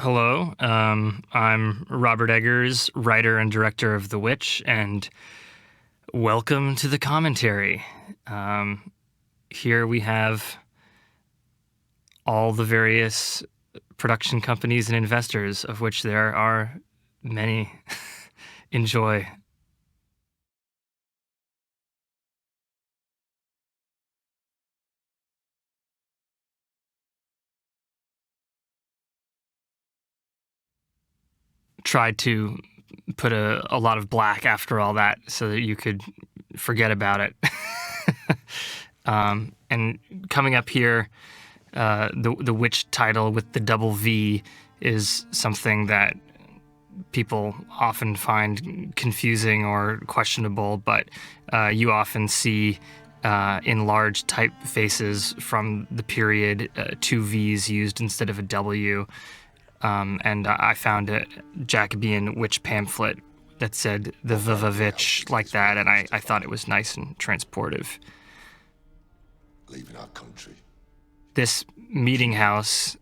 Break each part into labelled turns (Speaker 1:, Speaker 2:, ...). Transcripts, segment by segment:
Speaker 1: Hello, I'm Robert Eggers, writer and director of The Witch, and welcome to the commentary. Here we have all the various production companies and investors, of which there are many. Enjoy. Tried to put a lot of black after all that so that you could forget about it. And coming up here, the witch title with the double V is something that people often find confusing or questionable, but you often see in large typefaces from the period two V's used instead of a W. And I found a Jacobean witch pamphlet that said the Vavavitch like that, and I thought it was nice and transportive.
Speaker 2: Leaving our country.
Speaker 1: This meeting house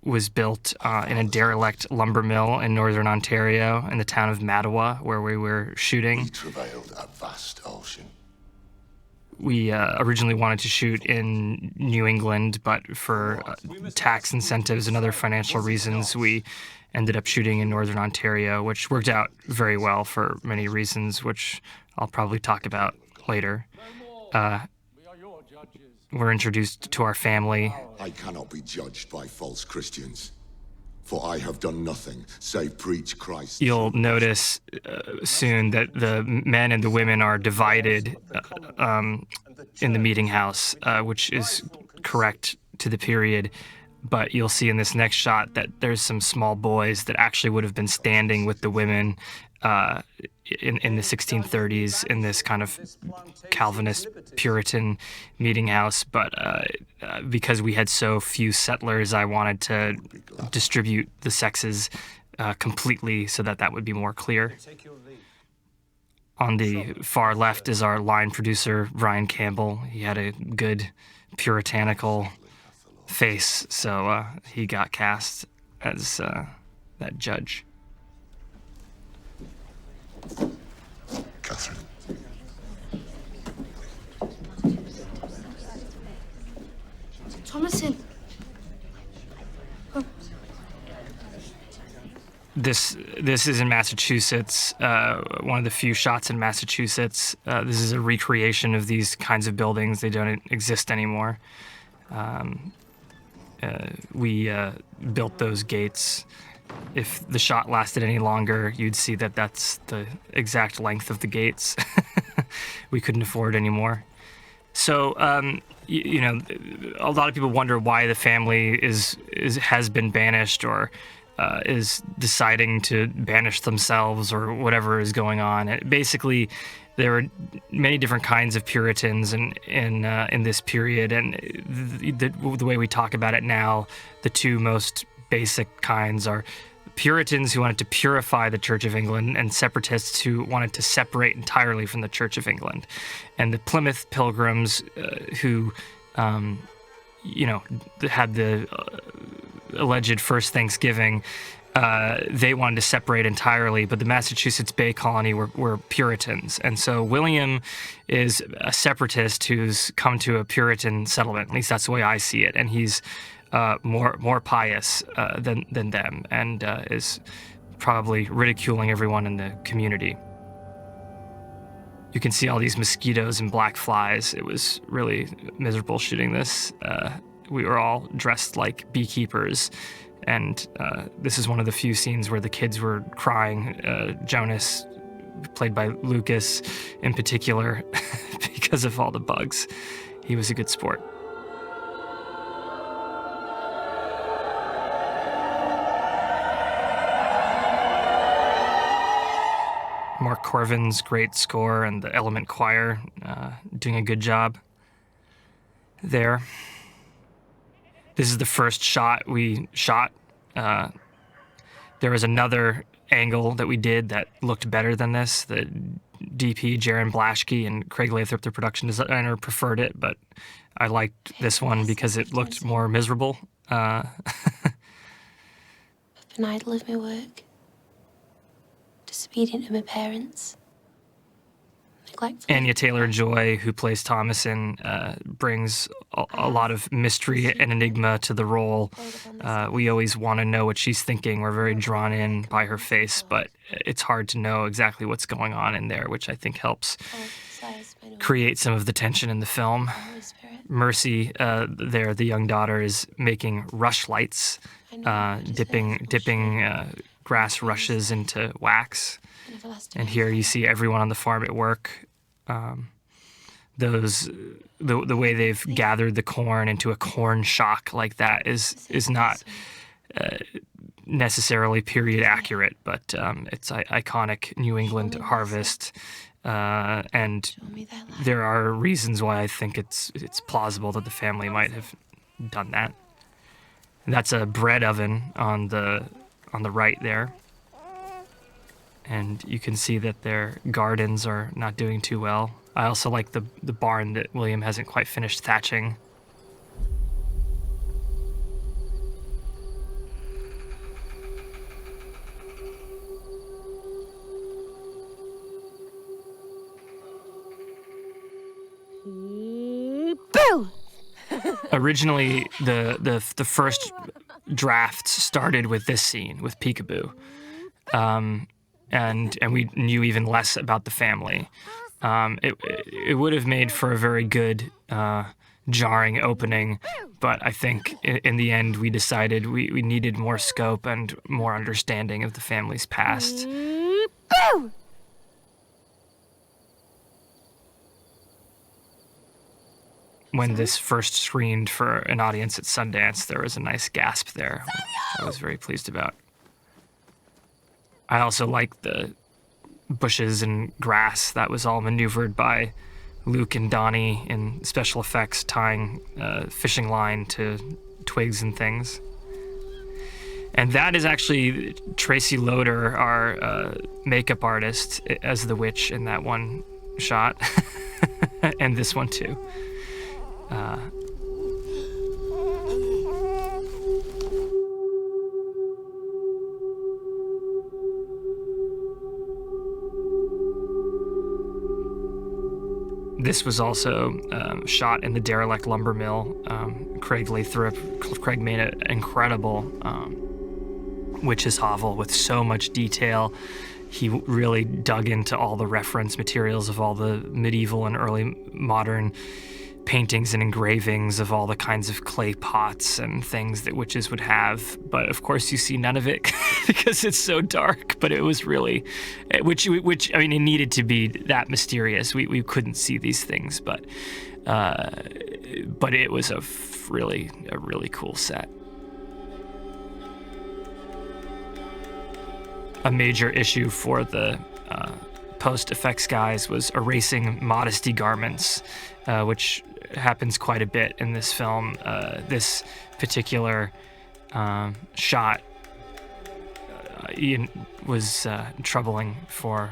Speaker 1: was built in a derelict lumber mill in northern Ontario in the town of Mattawa, where we were shooting.
Speaker 2: We travailed a vast ocean.
Speaker 1: We originally wanted to shoot in New England, but for tax incentives and other financial reasons, we ended up shooting in northern Ontario, which worked out very well for many reasons, which I'll probably talk about later. We're introduced to our family.
Speaker 2: I cannot be judged by false Christians, for I have done nothing save preach Christ.
Speaker 1: You'll notice soon that the men and the women are divided in the meeting house, which is correct to the period. But you'll see in this next shot that there's some small boys that actually would have been standing with the women in the 1630s in this kind of Calvinist Puritan meeting house. But because we had so few settlers, I wanted to distribute the sexes completely so that that would be more clear. On the far left is our line producer, Brian Campbell. He had a good puritanical face, so he got cast as that judge.
Speaker 2: Catherine.
Speaker 3: Thomason. Oh.
Speaker 1: This is in Massachusetts, one of the few shots in Massachusetts. This is a recreation of these kinds of buildings. They don't exist anymore. We built those gates. If the shot lasted any longer, you'd see that that's the exact length of the gates. We couldn't afford any more. So, you know, a lot of people wonder why the family has been banished or is deciding to banish themselves or whatever is going on. Basically, there were many different kinds of Puritans in this period, and the way we talk about it now, the two most basic kinds are Puritans who wanted to purify the Church of England and separatists who wanted to separate entirely from the Church of England. And the Plymouth Pilgrims who, you know, had the alleged first Thanksgiving, they wanted to separate entirely, but the Massachusetts Bay Colony were Puritans. And so William is a separatist who's come to a Puritan settlement. At least that's the way I see it. And he's more pious than them, and is probably ridiculing everyone in the community. You can see all these mosquitoes and black flies. It was really miserable shooting this. We were all dressed like beekeepers, and this is one of the few scenes where the kids were crying. Jonas, played by Lucas in particular, because of all the bugs. He was a good sport. Mark Corvin's great score and the Element Choir doing a good job there. This is the first shot we shot. There was another angle that we did that looked better than this. The DP, Jaron Blaschke, and Craig Lathrop, the production designer, preferred it, but I liked this one because it looked more miserable.
Speaker 3: an idol of my work. Disobedient to my parents. Neglectful.
Speaker 1: Anya Taylor-Joy, who plays Thomasin, brings a lot of mystery and enigma to the role. We always want to know what she's thinking. We're very drawn in by her face, but it's hard to know exactly what's going on in there, which I think helps create some of the tension in the film. Mercy, there, the young daughter, is making rush lights, dipping grass rushes into wax. And here you see everyone on the farm at work. The way they've gathered the corn into a corn shock like that is not necessarily period accurate, but it's iconic New England harvest. And there are reasons why I think it's plausible that the family might have done that. And that's a bread oven on the right there. And you can see that their gardens are not doing too well. I also like the barn that William hasn't quite finished thatching.
Speaker 4: Boo!
Speaker 1: Originally, the first drafts started with this scene with Peekaboo. And we knew even less about the family. It would have made for a very good, jarring opening, but I think in the end we decided we needed more scope and more understanding of the family's past.
Speaker 4: Boo!
Speaker 1: When this first screened for an audience at Sundance, there was a nice gasp there, which I was very pleased about. I also like the bushes and grass. That was all maneuvered by Luke and Donnie in special effects, tying fishing line to twigs and things. And that is actually Tracy Loader, our makeup artist, as the witch in that one shot, and this one too. This was also shot in the derelict lumber mill. Craig made an incredible witch's hovel with so much detail. He really dug into all the reference materials of all the medieval and early modern paintings and engravings of all the kinds of clay pots and things that witches would have. But of course you see none of it because it's so dark, but it was really, which I mean, it needed to be that mysterious. We couldn't see these things, but it was a really cool set. A major issue for the post-effects guys was erasing modesty garments, which happens quite a bit in this film. This particular shot was troubling for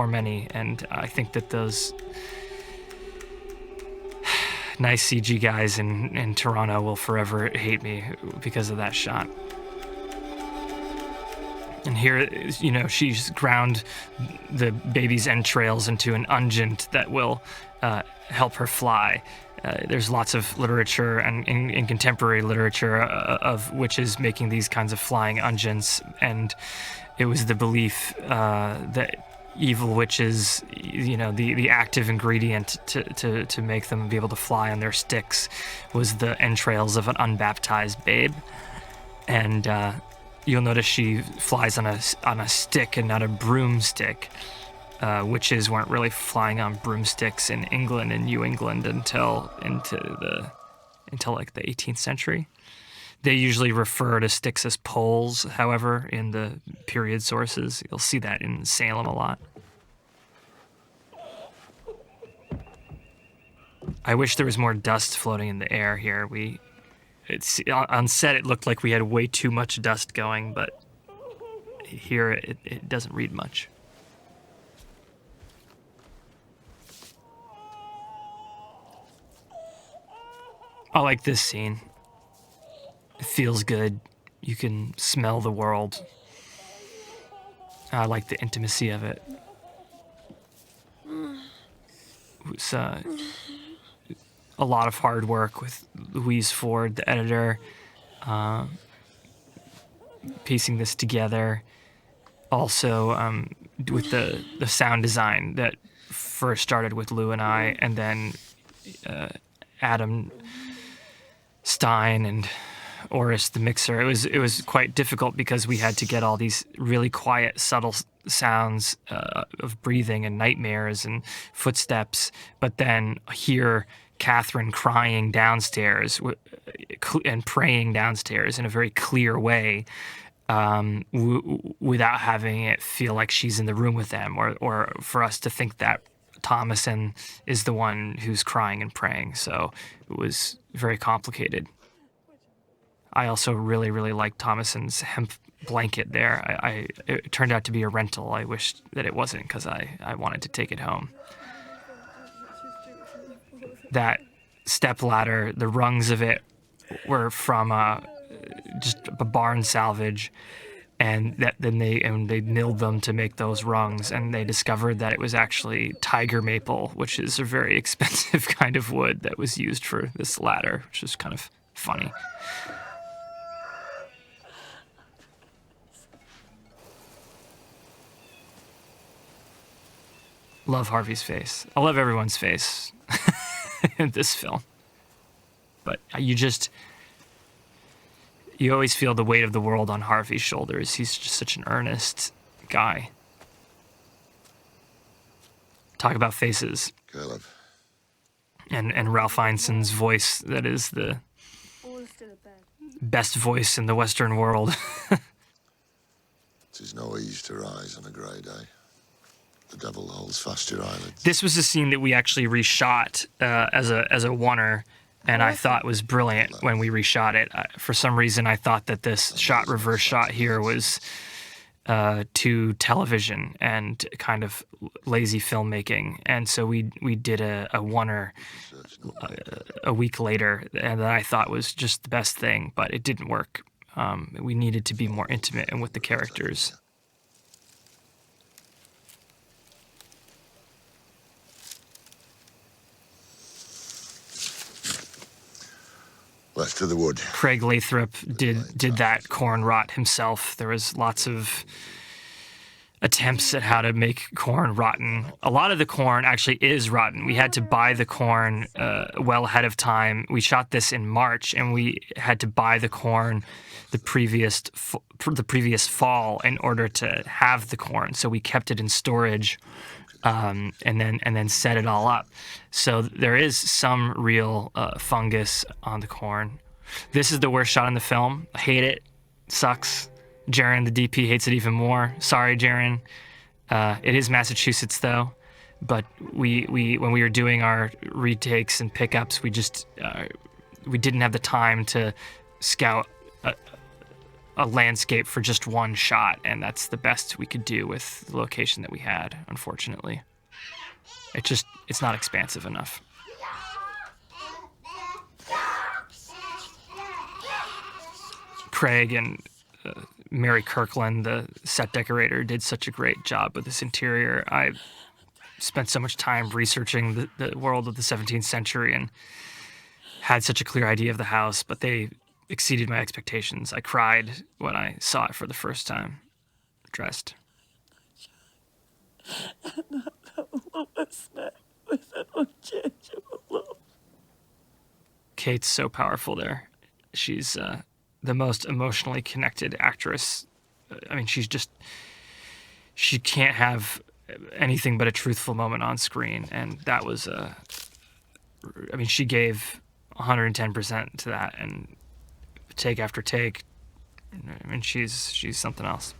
Speaker 1: many, and I think that those nice CG guys in Toronto will forever hate me because of that shot. And here, she's ground the baby's entrails into an unguent that will help her fly. There's lots of literature and in contemporary literature of witches making these kinds of flying unguents, and it was the belief that evil witches, the active ingredient to make them be able to fly on their sticks was the entrails of an unbaptized babe. And you'll notice she flies on a stick and not a broomstick. Witches weren't really flying on broomsticks in England and New England until like the 18th century. They usually refer to sticks as poles, however, in the period sources. You'll see that in Salem a lot. I wish there was more dust floating in the air here. On set, it looked like we had way too much dust going, but here it doesn't read much. I like this scene. It feels good. You can smell the world. I like the intimacy of it. It's a lot of hard work with Louise Ford, the editor, piecing this together. Also, with the sound design that first started with Lou and I, and then Adam Stein and Oris, the mixer. It was quite difficult because we had to get all these really quiet, subtle sounds of breathing and nightmares and footsteps, but then hear Catherine crying downstairs and praying downstairs in a very clear way, without having it feel like she's in the room with them, or for us to think that Thomason is the one who's crying and praying. So it was very complicated. I also really, really liked Thomason's hemp blanket there. It turned out to be a rental. I wish that it wasn't, because I wanted to take it home. That step ladder, the rungs of it were from just a barn salvage, and then they milled them to make those rungs, and they discovered that it was actually tiger maple, which is a very expensive kind of wood that was used for this ladder, which is kind of funny. Love Harvey's face. I love everyone's face in this film. But you always feel the weight of the world on Harvey's shoulders. He's just such an earnest guy. Talk about faces.
Speaker 2: Caleb.
Speaker 1: And Ralph Fiennes's voice, that is the best voice in the Western world.
Speaker 2: 'Tis no ease to rise on a grey day. The devil holds fast your eyelids.
Speaker 1: This was a scene that we actually reshot as a oneer, and I thought was brilliant when we reshot it. For some reason, I thought that this reverse shot here was too television and kind of lazy filmmaking, and so we did a oneer a week later, and that I thought was just the best thing, but it didn't work. We needed to be more intimate and with the characters.
Speaker 2: Left to the wood.
Speaker 1: Craig Lathrop did that corn rot himself. There was lots of attempts at how to make corn rotten. A lot of the corn actually is rotten. We had to buy the corn well ahead of time. We shot this in March, and we had to buy the corn the previous fall in order to have the corn. So we kept it in storage, and then set it all up. So there is some real fungus on the corn. This is the worst shot in the film. I hate it. Sucks. Jaron, the DP, hates it even more. Sorry, Jaron. It is Massachusetts, though. But we when we were doing our retakes and pickups, we didn't have the time to scout a landscape for just one shot, and that's the best we could do with the location that we had, unfortunately. It's not expansive enough. Craig and Mary Kirkland, the set decorator, did such a great job with this interior. I spent so much time researching the world of the 17th century and had such a clear idea of the house, but they exceeded my expectations. I cried when I saw it for the first time, dressed.
Speaker 5: And I love us now with an unchangeable love.
Speaker 1: Kate's so powerful there. She's the most emotionally connected actress. I mean, she can't have anything but a truthful moment on screen, and that was she gave 110% to that, and take after take. I mean, she's something else.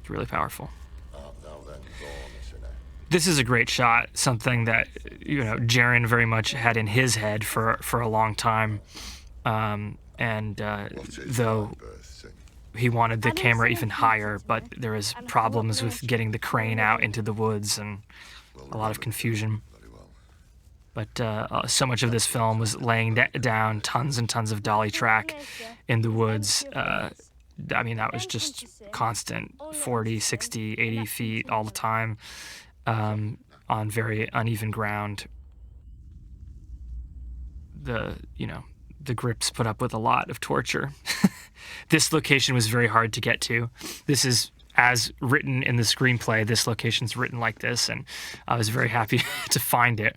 Speaker 1: It's really powerful. This is a great shot, something that Jaron very much had in his head for a long time, though he wanted the camera even higher, but there was problems with getting the crane out into the woods and a lot of confusion. But so much of this film was laying down tons and tons of dolly track in the woods. I mean, that was just constant 40, 60, 80 feet all the time on very uneven ground. The grips put up with a lot of torture. This location was very hard to get to. This is as written in the screenplay. This location's written like this, and I was very happy to find it,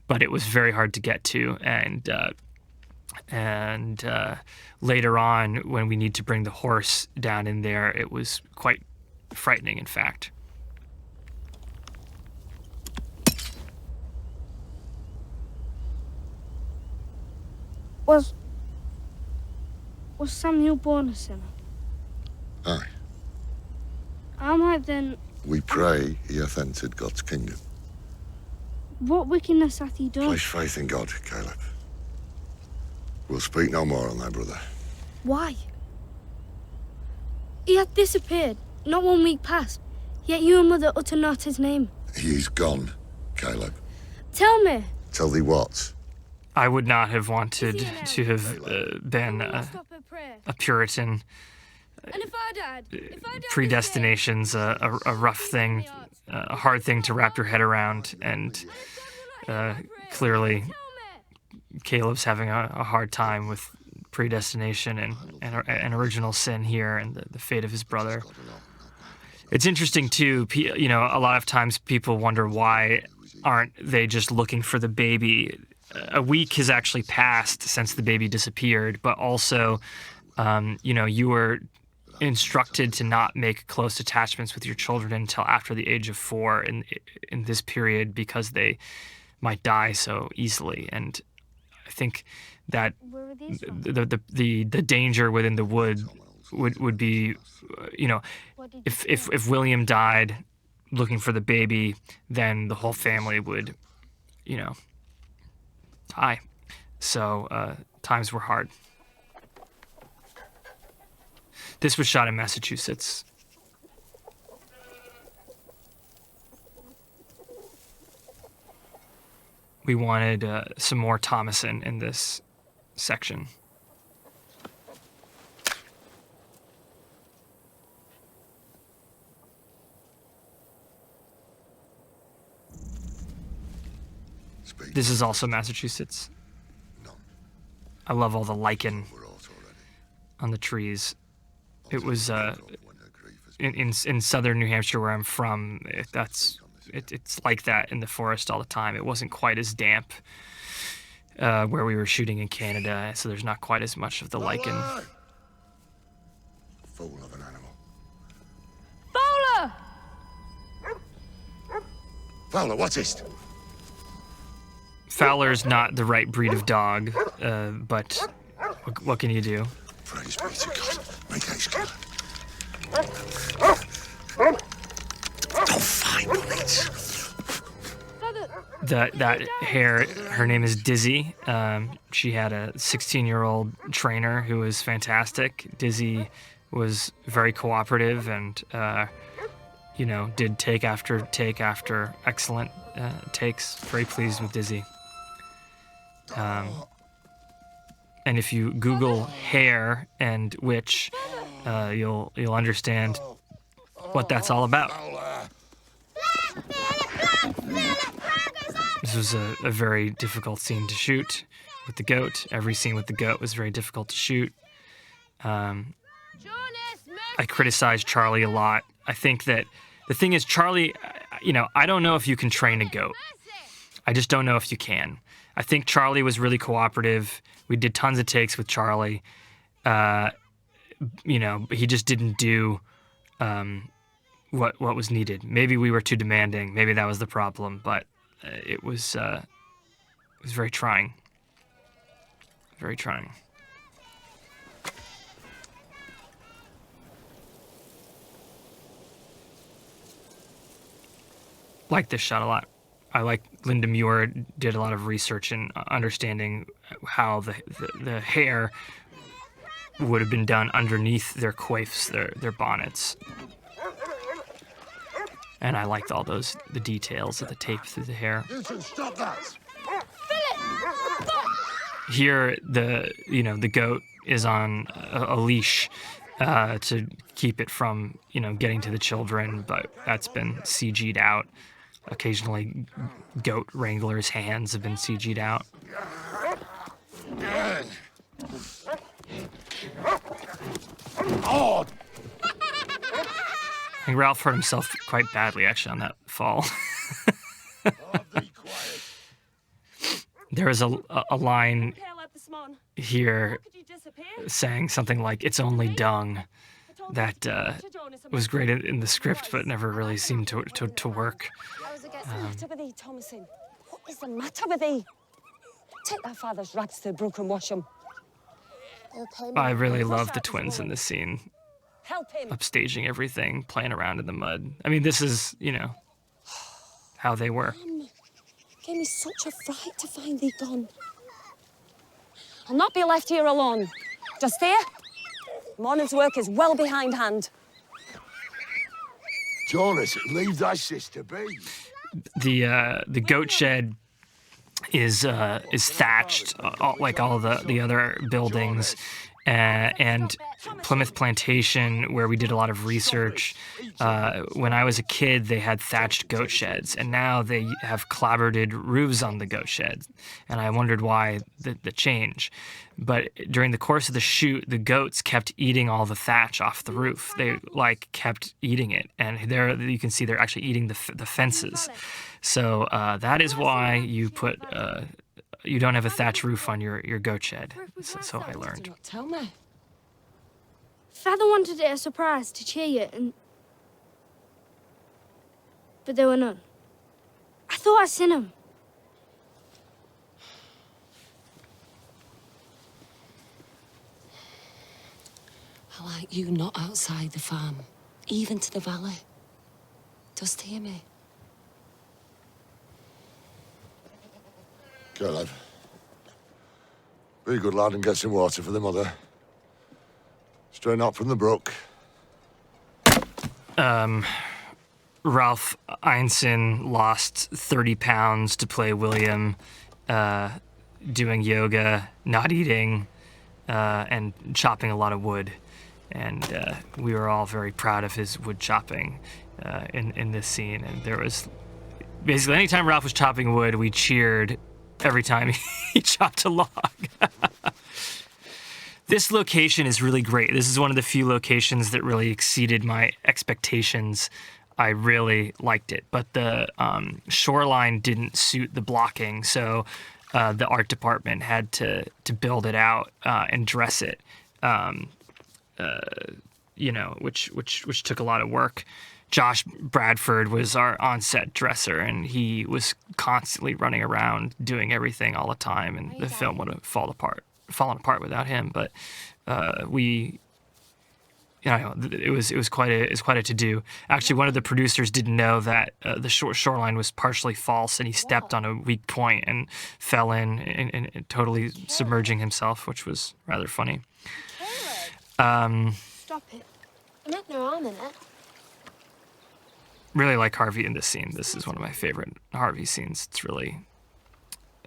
Speaker 1: but it was very hard to get to. And later on, when we need to bring the horse down in there, it was quite frightening, in fact.
Speaker 4: Was Samuel born a sinner?
Speaker 2: Aye.
Speaker 4: I might then.
Speaker 2: We pray he hath entered God's kingdom.
Speaker 4: What wickedness hath he done?
Speaker 2: Place faith in God, Caleb. We'll speak no more on thy brother.
Speaker 4: Why? He hath disappeared, not 1 week past, yet you and Mother utter not his name.
Speaker 2: He is gone, Caleb.
Speaker 4: Tell me.
Speaker 2: Tell thee what?
Speaker 1: I would not have wanted to have been
Speaker 4: Stop her prayer.
Speaker 1: a Puritan.
Speaker 4: And if I died
Speaker 1: Predestination's a rough thing, a hard thing to wrap your head around, and clearly Caleb's having a hard time with predestination and original sin here and the fate of his brother. It's interesting too, a lot of times people wonder why aren't they just looking for the baby. A week has actually passed since the baby disappeared, but also, you were instructed to not make close attachments with your children until after the age of 4 in this period because they might die so easily. And I think that the danger within the wood would be, if William died looking for the baby, then the whole family would, die. So times were hard. This was shot in Massachusetts. We wanted some more Thomason in this section. This is also Massachusetts. I love all the lichen on the trees. It was in southern New Hampshire, where I'm from. It's like that in the forest all the time. It wasn't quite as damp where we were shooting in Canada, so there's not quite as much of the lichen.
Speaker 2: Fool of an animal.
Speaker 4: Fowler!
Speaker 2: Fowler, what's this?
Speaker 1: Fowler's not the right breed of dog, but what can you do?
Speaker 2: Praise be to God. Make haste, Caleb. Don't find it.
Speaker 1: That hare, her name is Dizzy. She had a 16-year-old trainer who was fantastic. Dizzy was very cooperative and, did take after excellent takes. Very pleased with Dizzy. And if you Google hare and witch, you'll understand what that's all about. This was a very difficult scene to shoot with the goat. Every scene with the goat was very difficult to shoot. I criticized Charlie a lot. I think that the thing is, Charlie, I don't know if you can train a goat. I just don't know if you can. I think Charlie was really cooperative. We did tons of takes with Charlie. He just didn't do what was needed. Maybe we were too demanding. Maybe that was the problem. But it was very trying. Very trying. Like this shot a lot. I like Linda Muir did a lot of research in understanding how the hair would have been done underneath their coifs, their bonnets. And I liked all the details of the tape through the hair.
Speaker 2: You two, stop that!
Speaker 1: Here, the goat is on a leash to keep it from, getting to the children, but that's been CG'd out. Occasionally, goat wranglers' hands have been CG'd out.
Speaker 2: Oh,
Speaker 1: I think Ralph hurt himself quite badly, actually, on that fall.
Speaker 2: be quiet.
Speaker 1: There was a line here saying something like, "It's only dung," that was great in the script, but never really seemed to work.
Speaker 5: What's the matter with thee, Thomasin? What is the matter with thee? Take thy father's rags to the brook and wash them.
Speaker 1: I really love the twins in this scene,
Speaker 5: Help him.
Speaker 1: upstaging everything, playing around in the mud. I mean, this is, how they were.
Speaker 5: Gave me such a fright to find thee gone. I'll not be left here alone. Just there. Morning's work is well behindhand.
Speaker 2: Jonas, leave thy sister be.
Speaker 1: The goat shed is thatched, like all the other buildings, and Plymouth Plantation, where we did a lot of research. When I was a kid, they had thatched goat sheds, and now they have clapboarded roofs on the goat sheds. And I wondered why the change. But during the course of the shoot, the goats kept eating all the thatch off the roof. They kept eating it, and there you can see they're actually eating the fences. So that is why you don't have a thatch roof on your goat shed. So I learned.
Speaker 5: Tell me.
Speaker 4: Father wanted it a surprise to cheer you, but there were none. I thought I'd seen him.
Speaker 5: I like you not outside the farm, even to the valley. Dost hear me?
Speaker 2: Go, lad. Be a good lad and get some water for the mother. Straight up from the brook.
Speaker 1: Ralph Einstein lost 30 pounds to play William, doing yoga, not eating, and chopping a lot of wood. And we were all very proud of his wood chopping in this scene. And there was basically anytime Ralph was chopping wood, we cheered every time he chopped a log. This location is really great. This is one of the few locations that really exceeded my expectations. I really liked it, but the shoreline didn't suit the blocking, so the art department had to build it out and dress it, which took a lot of work. Josh Bradford was our on-set dresser, and he was constantly running around doing everything all the time, and the film would have fallen apart without him. But it was quite a to-do. Actually, one of the producers didn't know that the shoreline was partially false, and he stepped on a weak point and fell in and totally submerging himself, which was rather funny.
Speaker 4: Stop it.
Speaker 3: I meant no harm in it.
Speaker 1: Really like Harvey in this scene. This is one of my favorite Harvey scenes. It's really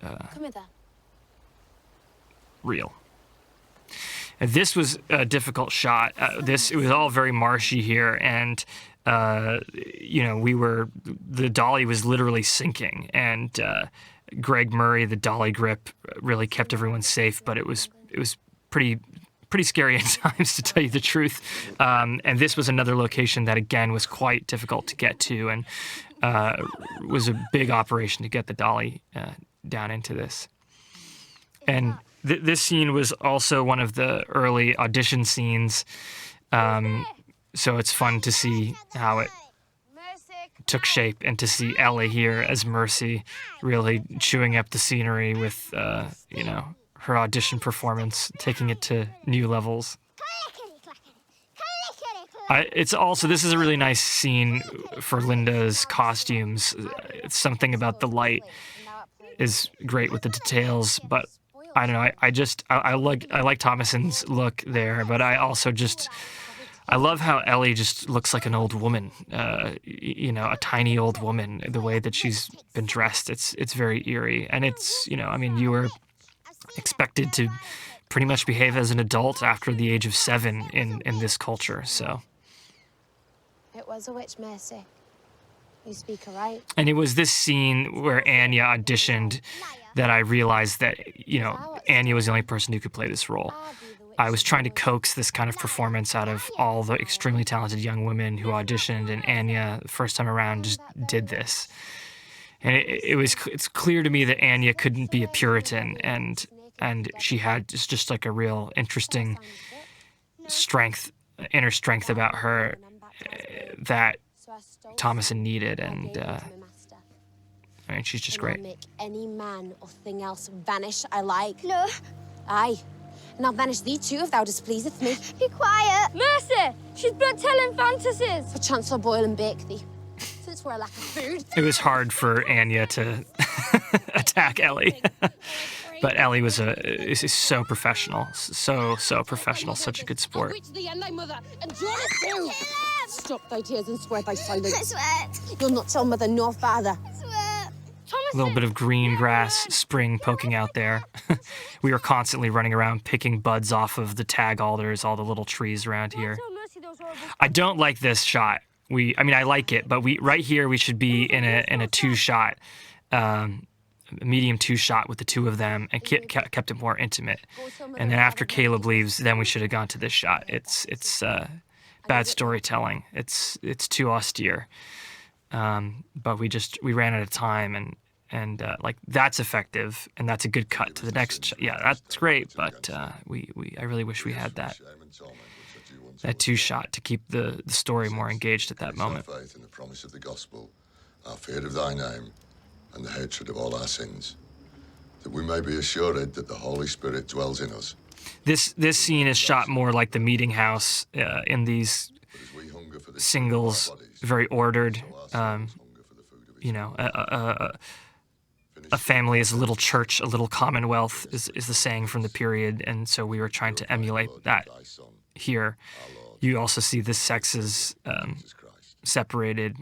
Speaker 3: Come here then.
Speaker 1: real. And this was a difficult shot. It was all very marshy here, and the dolly was literally sinking, and Greg Murray, the dolly grip, really kept everyone safe, but it was pretty scary at times, to tell you the truth. And this was another location that, again, was quite difficult to get to, and was a big operation to get the dolly down into this. And this scene was also one of the early audition scenes, so it's fun to see how it took shape, and to see Ellie here as Mercy really chewing up the scenery with, her audition performance, taking it to new levels. This is a really nice scene for Linda's costumes. It's something about the light is great with the details, but I don't know. I like Thomason's look there, but I also I love how Ellie just looks like an old woman, a tiny old woman. The way that she's been dressed, it's very eerie, and it's, you were expected to pretty much behave as an adult after the age of 7 in this culture. So,
Speaker 3: It was a witch, Mercy. You speak right.
Speaker 1: and it was this scene where Anya auditioned that I realized that, you know, Anya was the only person who could play this role. I was trying to coax this kind of performance out of all the extremely talented young women who auditioned, and Anya, the first time around, just did this. And it's clear to me that Anya couldn't be a Puritan, and she had just like a real interesting strength, inner strength about her that Thomason needed, and I mean, she's just great.
Speaker 3: Make any man or thing else vanish I like.
Speaker 4: No.
Speaker 3: Aye. And I'll banish thee too if thou displeaseth me.
Speaker 4: Be quiet. Mercy! She's but telling fantasies.
Speaker 3: For Chancellor boil and bake thee. Since we're a lack of food.
Speaker 1: It was hard for Anya to attack Ellie. But Ellie is so professional, so professional, such a good sport.
Speaker 3: I'll reach thee and thy mother, and Jonas too. Stop thy tears and swear thy silence.
Speaker 4: I swear.
Speaker 3: You'll not tell mother nor father.
Speaker 4: I swear.
Speaker 1: A little bit of green grass spring poking out there. We were constantly running around picking buds off of the tag alders, all the little trees around here. I don't like this shot. I mean, I like it, but right here we should be in a two-shot, medium two-shot with the two of them, and kept it more intimate. And then after Caleb leaves, then we should have gone to this shot. It's bad storytelling. It's too austere. But we ran out of time, and like that's effective, and that's a good cut to the next shot. Yeah, that's great, but I really wish we had that two-shot to keep the story more engaged at that moment.
Speaker 2: Our faith in the promise of the gospel, our fear of thy name, and the hatred of all our sins, that we may be assured that the Holy Spirit dwells in us.
Speaker 1: This scene is shot more like the meeting house in these singles, very ordered. You know, a family is a little church, a little commonwealth is the saying from the period, and so we were trying to emulate that here. You also see the sexes separated,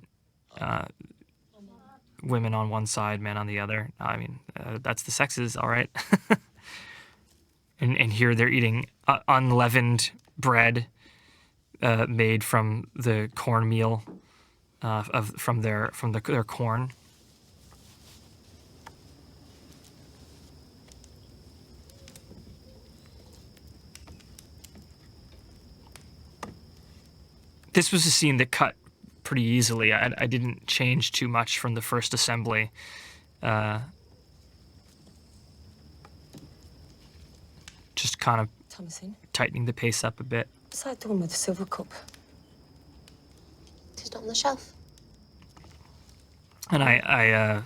Speaker 1: women on one side, men on the other. I mean, that's the sexes, all right. And here they're eating unleavened bread made from the cornmeal from their corn. This was a scene that cut pretty easily. I didn't change too much from the first assembly. Just kind of
Speaker 5: Thomasin,
Speaker 1: tightening the pace up a bit.
Speaker 5: what's that doing with the silver cup?
Speaker 3: It's not on the shelf.
Speaker 1: And I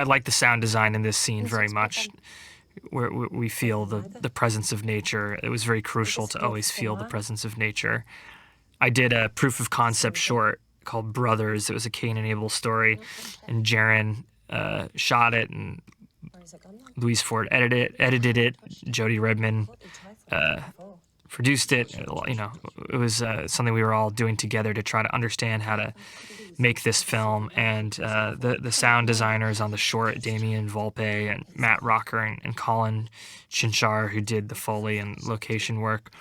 Speaker 1: like the sound design in this scene very much, where we feel the presence of nature. It was very crucial to always feel the presence of nature. I did a proof of concept short called Brothers. It was a Cain and Abel story, and Jaron shot it, and Louise Ford edited it. Jody Redman produced it. You know, it was something we were all doing together to try to understand how to make this film. And the sound designers on the short, Damien Volpe and Matt Rocker and Colin Chinchar, who did the Foley and location work.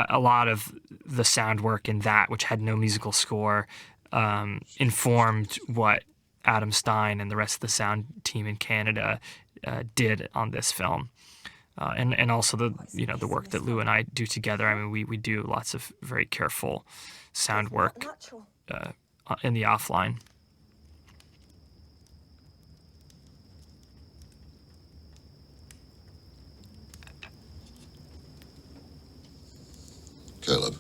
Speaker 1: A lot of the sound work in that, which had no musical score, informed what Adam Stein and the rest of the sound team in Canada did on this film, and also the work that Lou and I do together. I mean, we do lots of very careful sound work in the offline.
Speaker 2: Caleb,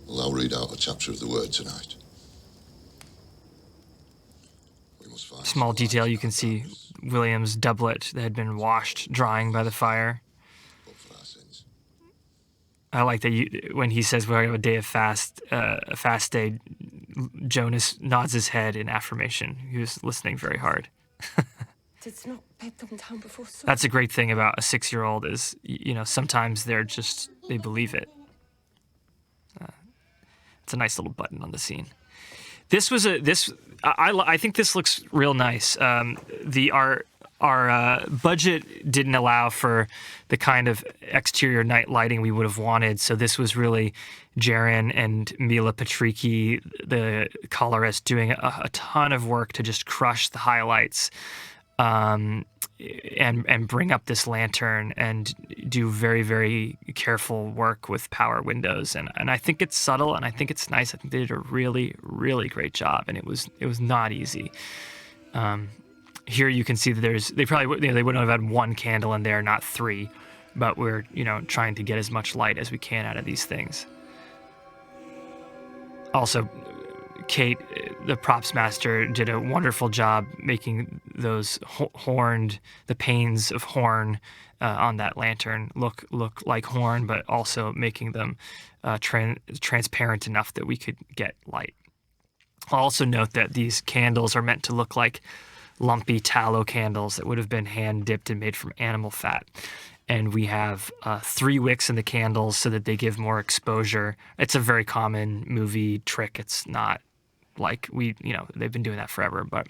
Speaker 2: well, I'll read out a chapter of the Word tonight. We must find
Speaker 1: Small detail, you can see William's doublet that had been washed, drying by the fire.
Speaker 2: for our sins.
Speaker 1: I like that when he says we're going to have a day of a fast day, Jonas nods his head in affirmation. He was listening very hard.
Speaker 5: Did not bed them down before supper?
Speaker 1: That's a great thing about a 6-year-old is, sometimes they believe it. It's a nice little button on the scene. I think this looks real nice. The art our budget didn't allow for the kind of exterior night lighting we would have wanted. So this was really Jaron and Mila Patrici, the colorist, doing a ton of work to just crush the highlights and bring up this lantern and do very, very careful work with power windows. And I think it's subtle and I think it's nice. I think they did a really, really great job, and it was not easy. Here you can see that they probably they wouldn't have had one candle in there, not three, but we're trying to get as much light as we can out of these things. Also, Kate, the props master, did a wonderful job making those the panes of horn on that lantern look like horn, but also making them transparent enough that we could get light. I'll also note that these candles are meant to look like lumpy tallow candles that would have been hand dipped and made from animal fat. And we have 3 wicks in the candles so that they give more exposure. It's a very common movie trick. It's not like they've been doing that forever, but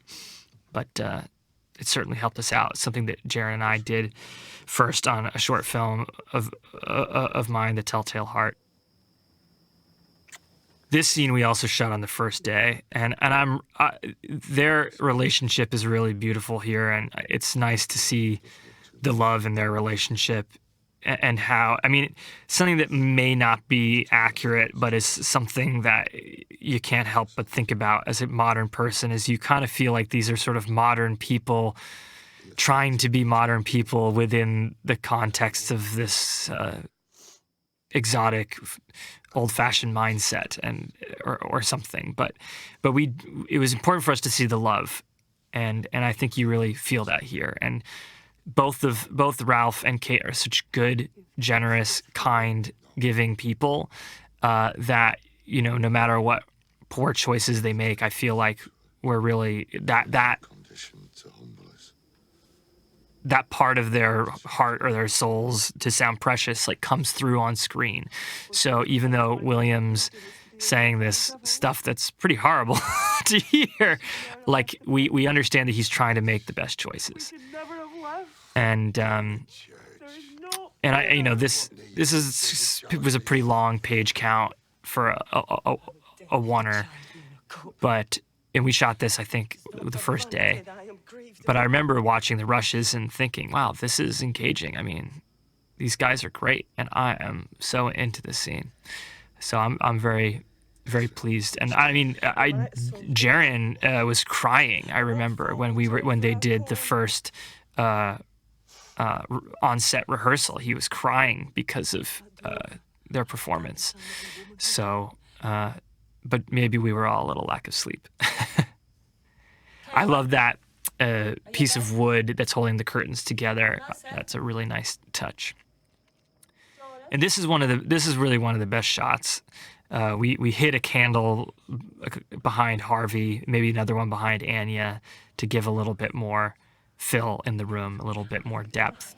Speaker 1: it certainly helped us out. It's something that Jaron and I did first on a short film of mine, The Telltale Heart. This scene we also shot on the first day, and their relationship is really beautiful here, and it's nice to see the love in their relationship and how, something that may not be accurate, but is something that you can't help but think about as a modern person, is you kind of feel like these are sort of modern people trying to be modern people within the context of this exotic, old-fashioned mindset or something. But it was important for us to see the love, and I think you really feel that here. And both Ralph and Kate are such good, generous, kind, giving people that no matter what poor choices they make, I feel like we're really that part of their heart or their souls to sound precious comes through on screen. So even though William's saying this stuff that's pretty horrible to hear, we understand that he's trying to make the best choices. And this was a pretty long page count for a oneer, and we shot this, I think, the first day. But I remember watching the rushes and thinking, wow, this is engaging. These guys are great, and I am so into this scene. So I'm very, very pleased. And Jaron was crying. I remember when they did the first on-set rehearsal, he was crying because of their performance. So, but maybe we were all a little lack of sleep. I love that piece of wood that's holding the curtains together. That's a really nice touch. And this is really one of the best shots. We hid a candle behind Harvey, maybe another one behind Anya, to give a little bit more fill in the room, a little bit more depth.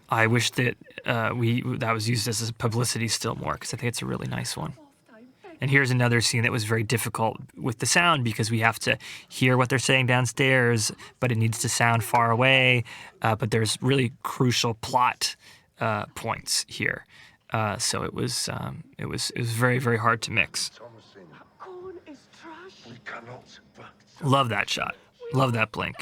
Speaker 1: I wish that that was used as a publicity still more, because I think it's a really nice one. And here's another scene that was very difficult with the sound, because we have to hear what they're saying downstairs, but it needs to sound far away. But there's really crucial plot points here, so it was very, very hard to mix. Love that shot. Love that blink.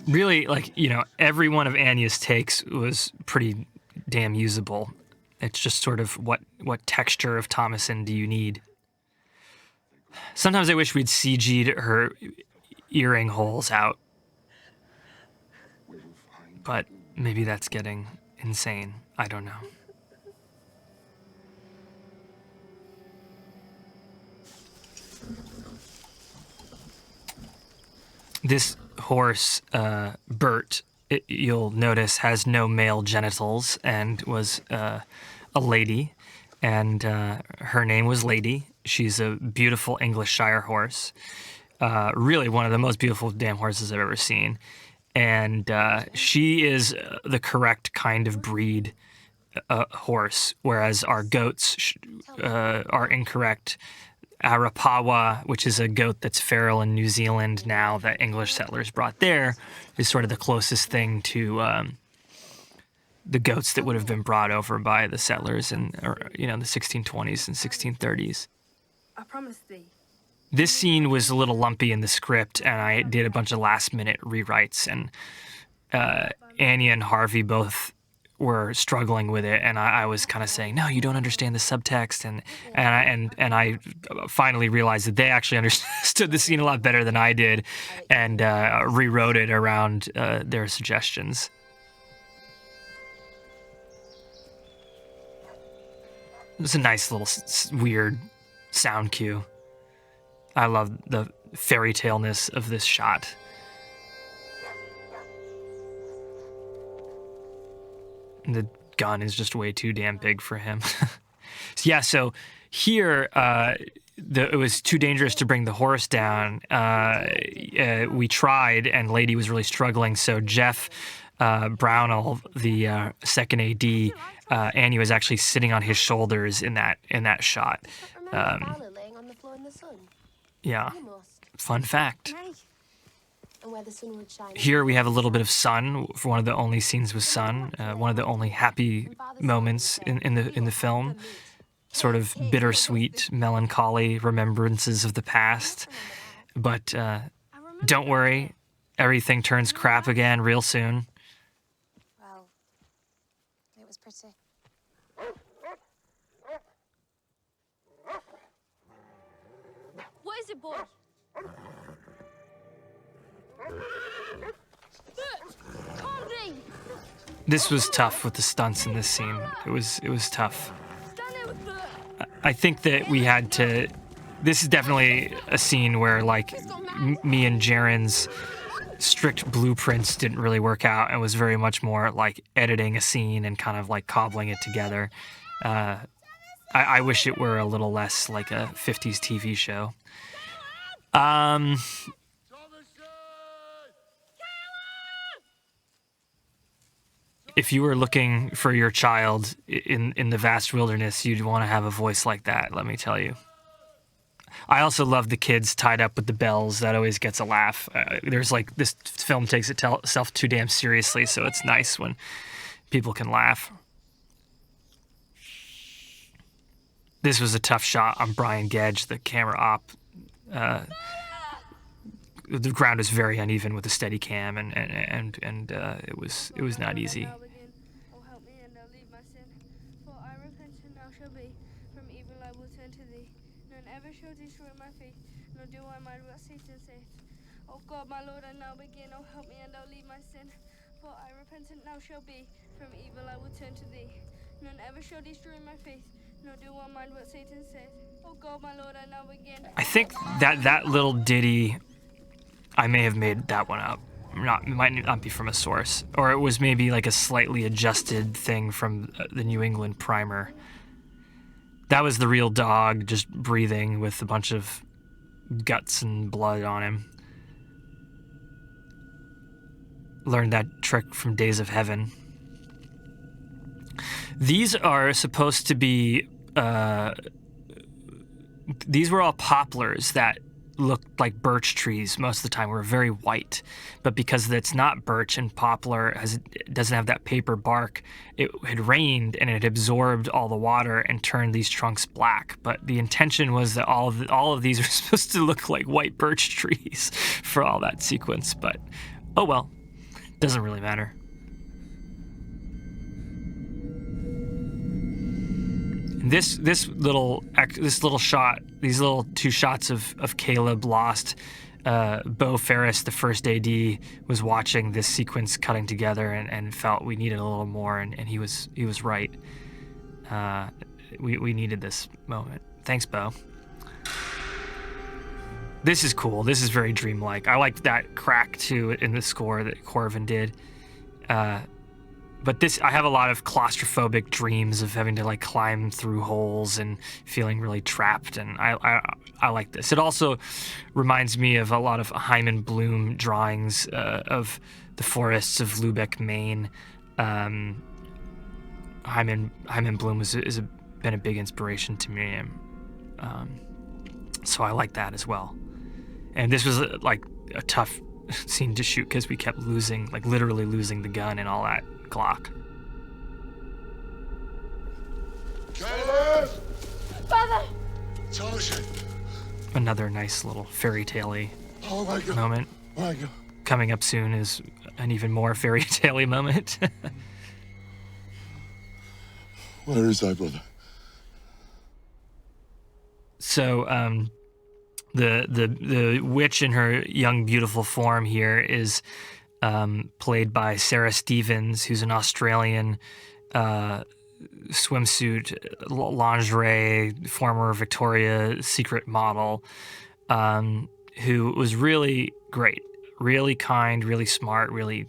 Speaker 1: Really, every one of Anya's takes was pretty damn usable. It's just sort of what texture of Thomason do you need? Sometimes I wish we'd CG'd her earring holes out. But maybe that's getting insane. I don't know. This horse, Bert, you'll notice has no male genitals and was a lady, and her name was Lady. She's a beautiful English Shire horse, really one of the most beautiful damn horses I've ever seen. and she is the correct kind of breed horse, whereas our goats are incorrect. Arapawa, which is a goat that's feral in New Zealand now that English settlers brought there, is sort of the closest thing to the goats that would have been brought over by the settlers in the 1620s and 1630s.
Speaker 4: I promise thee.
Speaker 1: This scene was a little lumpy in the script, and I did a bunch of last-minute rewrites, and Annie and Harvey both were struggling with it, and I was kind of saying, no, you don't understand the subtext, and I finally realized that they actually understood the scene a lot better than I did, and rewrote it around their suggestions. It was a nice little weird sound cue. I love the fairy tale-ness of this shot. The gun is just way too damn big for him. Yeah, so here it was too dangerous to bring the horse down. We tried, and Lady was really struggling, so Jeff Brownell, the second AD, Annie was actually sitting on his shoulders in that shot.
Speaker 3: Remember laying on the floor in the sun?
Speaker 1: Yeah,
Speaker 3: You must.
Speaker 1: fun fact.
Speaker 3: And where the sun would shine.
Speaker 1: Here we have a little bit of sun for one of the only scenes with sun, one of the only happy moments in the film. Sort of bittersweet, melancholy remembrances of the past. But don't worry, everything turns crap again real soon.
Speaker 3: Well, it was pretty.
Speaker 4: What is it, boy? Comedy!
Speaker 1: This was tough with the stunts in this scene. It was tough.
Speaker 4: Stand there with Bert.
Speaker 1: I think that we had to. This is definitely a scene where, like, me and Jaren's strict blueprints didn't really work out, and was very much more like editing a scene and kind of like cobbling it together. I wish it were a little less like a 50s TV show. If you were looking for your child in the vast wilderness, you'd want to have a voice like that, let me tell you. I also love the kids tied up with the bells. That always gets a laugh. There's like, this film takes itself too damn seriously, so it's nice when people can laugh. This was a tough shot on Brian Gedge, the camera op. The ground was very uneven with the steady cam, and it was not easy.
Speaker 4: Oh, help me, and I'll leave my sin. For I repent, and now shall be. From evil I will turn to thee. None ever shall destroy my faith, nor do I mind what Satan saith. Oh God, my Lord, I now begin. Oh, help me, and I'll leave my sin. For I repent, and now shall be. From evil I will turn to thee. None ever shall destroy my faith, nor do I mind what Satan saith. Oh God, my Lord, I now begin.
Speaker 1: I think that little ditty, I may have made that one up. It might not be from a source, or it was maybe like a slightly adjusted thing from the New England Primer. That was the real dog just breathing with a bunch of guts and blood on him. Learned that trick from Days of Heaven. These are supposed to be, these were all poplars that looked like birch trees most of the time, were very white. But because it's not birch and poplar, doesn't have that paper bark, it had rained and it absorbed all the water and turned these trunks black. But the intention was that all of these are supposed to look like white birch trees for all that sequence. But oh well, doesn't really matter. This little shot, these little two shots of Caleb lost. Bo Ferris, the first AD, was watching this sequence cutting together and felt we needed a little more, and he was right. We needed this moment. Thanks, Bo. This is cool. This is very dreamlike. I like that crack too in the score that Corvin did. but I have a lot of claustrophobic dreams of having to like climb through holes and feeling really trapped, and I like this. It also reminds me of a lot of Hyman Bloom drawings of the forests of Lubeck, Maine. Hyman Bloom been a big inspiration to me, so I like that as well. And this was like a tough scene to shoot because we kept literally losing the gun and all that Glock.
Speaker 2: Caleb!
Speaker 3: Father!
Speaker 2: Tarzan!
Speaker 1: Another nice little fairy tale-y
Speaker 2: Oh my God.
Speaker 1: moment.
Speaker 2: My God.
Speaker 1: Coming up soon is an even more fairy tale-y moment.
Speaker 2: Where is thy brother?
Speaker 1: So, the witch in her young, beautiful form here is played by Sarah Stevens, who's an Australian swimsuit, lingerie, former Victoria's Secret model, who was really great, really kind, really smart, really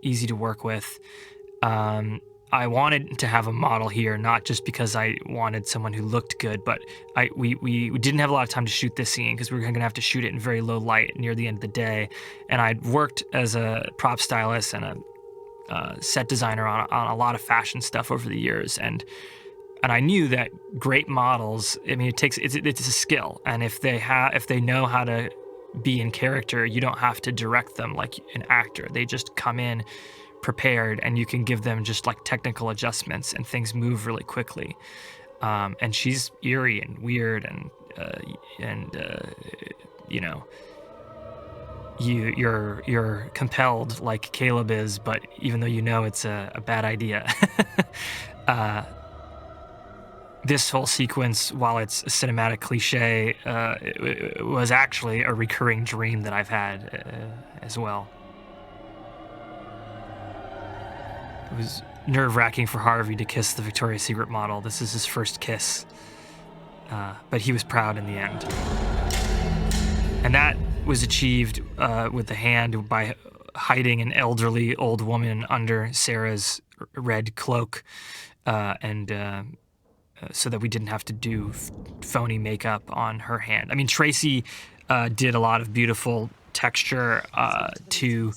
Speaker 1: easy to work with. I wanted to have a model here, not just because I wanted someone who looked good, but we didn't have a lot of time to shoot this scene because we were going to have to shoot it in very low light near the end of the day. And I'd worked as a prop stylist and a set designer on a lot of fashion stuff over the years, and I knew that great models, I mean, it's a skill, and if they know how to be in character, you don't have to direct them like an actor. They just come in prepared, and you can give them just like technical adjustments, and things move really quickly. And she's eerie and weird, and you know, you're compelled like Caleb is, but even though you know it's a bad idea. This whole sequence, while it's a cinematic cliche, it was actually a recurring dream that I've had as well. It was nerve-wracking for Harvey to kiss the Victoria's Secret model. This is his first kiss, but he was proud in the end. And that was achieved with the hand by hiding an elderly old woman under Sarah's red cloak, so that we didn't have to do phony makeup on her hand. I mean, Tracy did a lot of beautiful texture to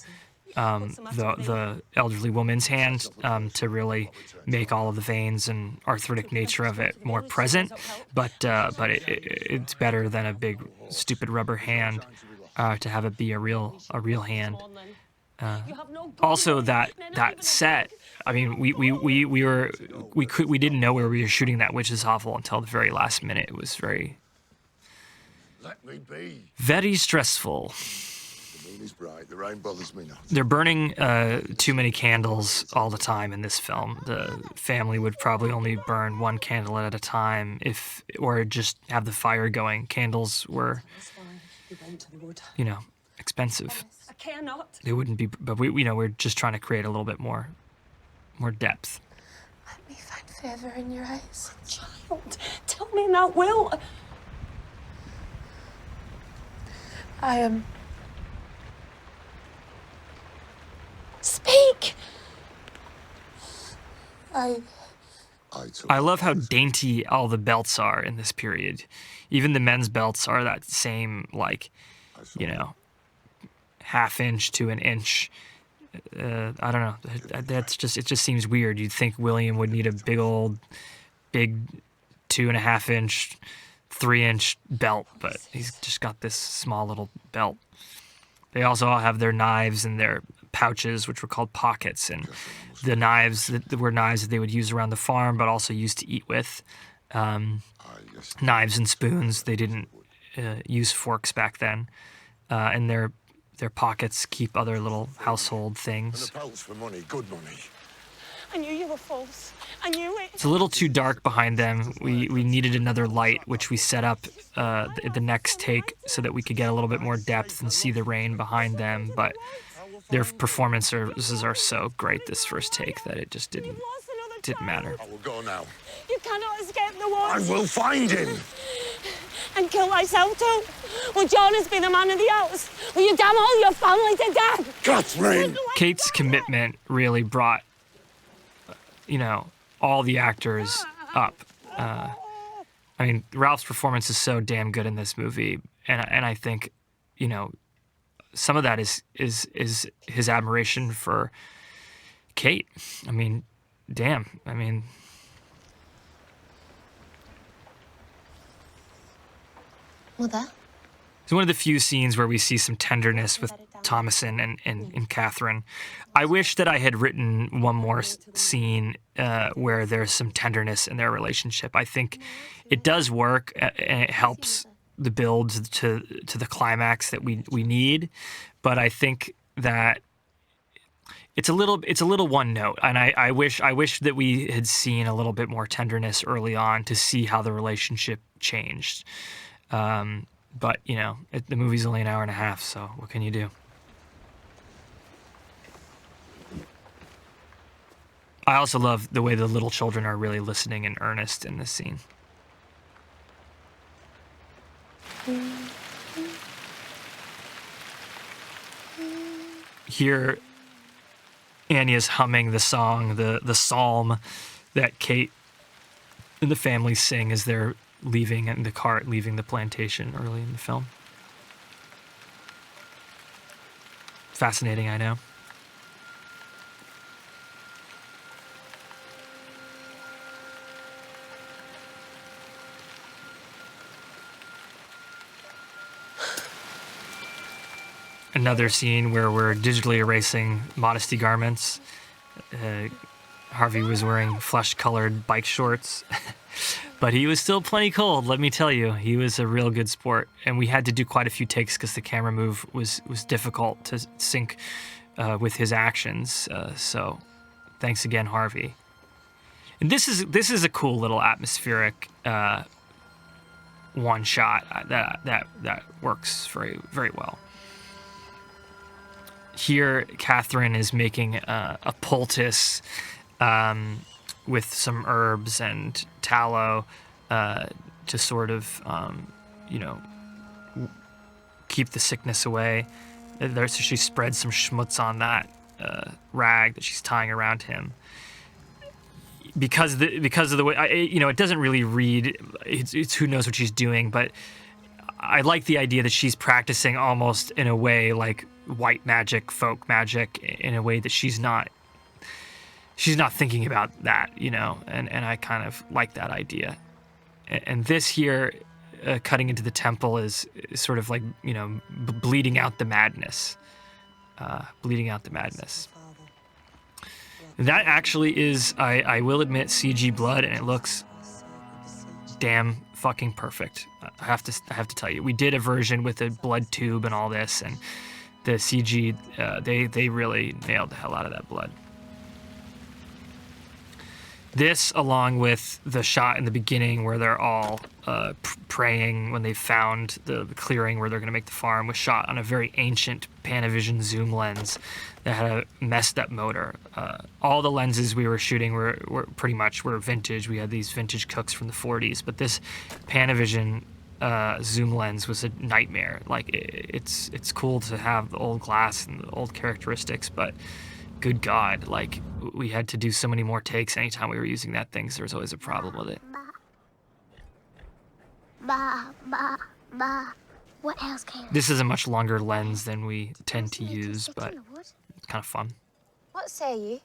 Speaker 1: the elderly woman's hand to really make all of the veins and arthritic nature of it more present. But it's better than a big stupid rubber hand to have it be a real hand. Also, that set. I mean, we didn't know where we were shooting that witch's hovel until the very last minute. It was very stressful.
Speaker 2: The moon is bright, the rain bothers me not.
Speaker 1: They're burning too many candles all the time in this film. The family would probably only burn one candle at a time, or just have the fire going. Candles were, expensive.
Speaker 5: I cannot.
Speaker 1: They wouldn't be, but we're just trying to create a little bit more depth.
Speaker 3: Let me find favor in your eyes.
Speaker 5: Child, tell me and I will.
Speaker 3: I am...
Speaker 5: Speak!
Speaker 1: I love how dainty all the belts are in this period. Even the men's belts are that same, half inch to an inch. I don't know. It just seems weird. You'd think William would need a big 2.5 inch, 3 inch belt, but he's just got this small little belt. They also all have their knives in their pouches, which were called pockets, and the knives that were knives that they would use around the farm, but also used to eat with. Knives and spoons. They didn't use forks back then, and their pockets keep other little household things.
Speaker 2: And the pelts for money, good money.
Speaker 5: I knew you were false. I knew it.
Speaker 1: It's a little too dark behind them. We needed another light, which we set up the next take so that we could get a little bit more depth and see the rain behind them. But their performances are so great this first take that it just didn't matter.
Speaker 2: I will go now.
Speaker 5: You cannot escape the
Speaker 2: I
Speaker 5: woods.
Speaker 2: will find him.
Speaker 5: And kill thyself too. Will Jonas be the man of the house? Will you damn all your family to death?
Speaker 2: Catherine!
Speaker 1: Kate's commitment really brought all the actors up. I mean, Ralph's performance is so damn good in this movie, and I think, some of that is his admiration for Kate. I mean, damn. I mean,
Speaker 3: Mother?
Speaker 1: it's one of the few scenes where we see some tenderness with Thomason and Catherine. I wish that I had written one more scene where there's some tenderness in their relationship. I think it does work, and it helps the build to the climax that we need. But I think that it's a little one note, and I wish that we had seen a little bit more tenderness early on to see how the relationship changed. But the movie's only an hour and a half, so what can you do? I also love the way the little children are really listening in earnest in this scene. Here, Annie is humming the song, the psalm that Kate and the family sing as they're leaving in the cart, leaving the plantation early in the film. Fascinating, I know. Another scene where we're digitally erasing modesty garments. Harvey was wearing flesh-colored bike shorts, but he was still plenty cold, let me tell you. He was a real good sport, and we had to do quite a few takes because the camera move was difficult to sync with his actions. So thanks again, Harvey. And this is a cool little atmospheric one shot that works very, very well. Here, Catherine is making a poultice with some herbs and tallow to sort of, keep the sickness away. So she spreads some schmutz on that rag that she's tying around him. Because of the way, it doesn't really read. It's who knows what she's doing, but I like the idea that she's practicing almost in a way like white magic, folk magic, in a way that she's not thinking about that, and I kind of like that idea. And this here, cutting into the temple is sort of like, bleeding out the madness. That actually is, I will admit, CG blood, and it looks damn fucking perfect. I have to tell you, we did a version with a blood tube and all this, and the CG, they really nailed the hell out of that blood. This, along with the shot in the beginning where they're all praying when they found the clearing where they're going to make the farm, was shot on a very ancient Panavision zoom lens that had a messed up motor. All the lenses we were shooting were pretty much vintage. We had these vintage Cooks from the 40s, but this Panavision zoom lens was a nightmare. Like, it's cool to have the old glass and the old characteristics, but good God, like, we had to do so many more takes anytime we were using that thing, so there was always a problem with it.
Speaker 6: What else, Caleb?
Speaker 1: This is a much longer lens than we tend to use, but it's kind of fun.
Speaker 3: What say you?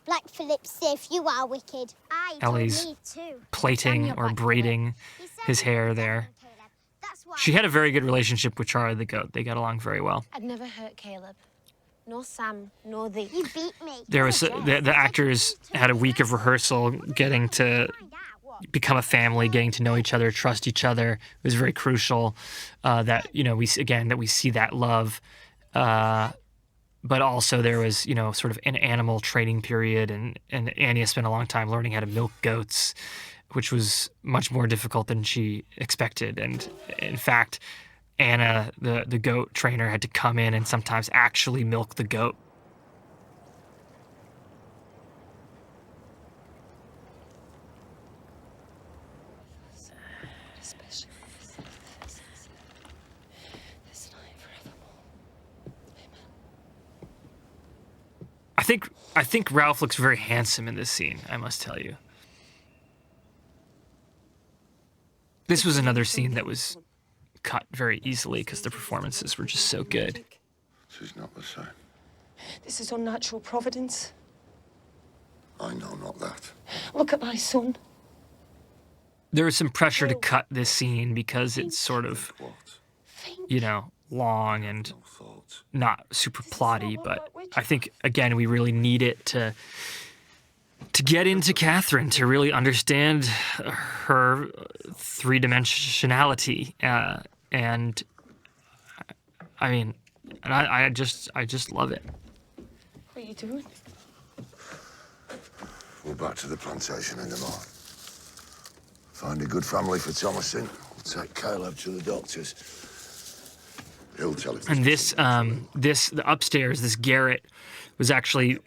Speaker 6: Black Phillip Sif, you are wicked.
Speaker 1: Ellie's plaiting or braiding his hair there. She had a very good relationship with Charlie the goat. They got along very well.
Speaker 3: I'd never hurt Caleb. Nor Sam, nor thee.
Speaker 6: You beat me.
Speaker 1: There was the actors had a week of rehearsal, getting to become a family, getting to know each other, trust each other. It was very crucial that we see that love, but also there was sort of an animal training period, and Annie spent a long time learning how to milk goats, which was much more difficult than she expected. And in fact, Anna, the goat trainer, had to come in and sometimes actually milk the goat. I think Ralph looks very handsome in this scene, I must tell you. This was another scene that was cut very easily because the performances were just so good.
Speaker 2: She's not the same.
Speaker 5: This is unnatural providence.
Speaker 2: I know not that.
Speaker 5: Look at my son.
Speaker 1: There was some pressure to cut this scene because it's sort of,
Speaker 2: What?
Speaker 1: you know, long and
Speaker 2: No thoughts.
Speaker 1: not super plotty, but I think, again, we really need it to get into Catherine, to really understand her three-dimensionality. And I mean, and I just love it.
Speaker 5: What are you doing?
Speaker 2: We're back to the plantation in the morning. Find a good family for Thomasin. We'll take Caleb to the doctors. He'll tell us.
Speaker 1: And the upstairs, this garret, was actually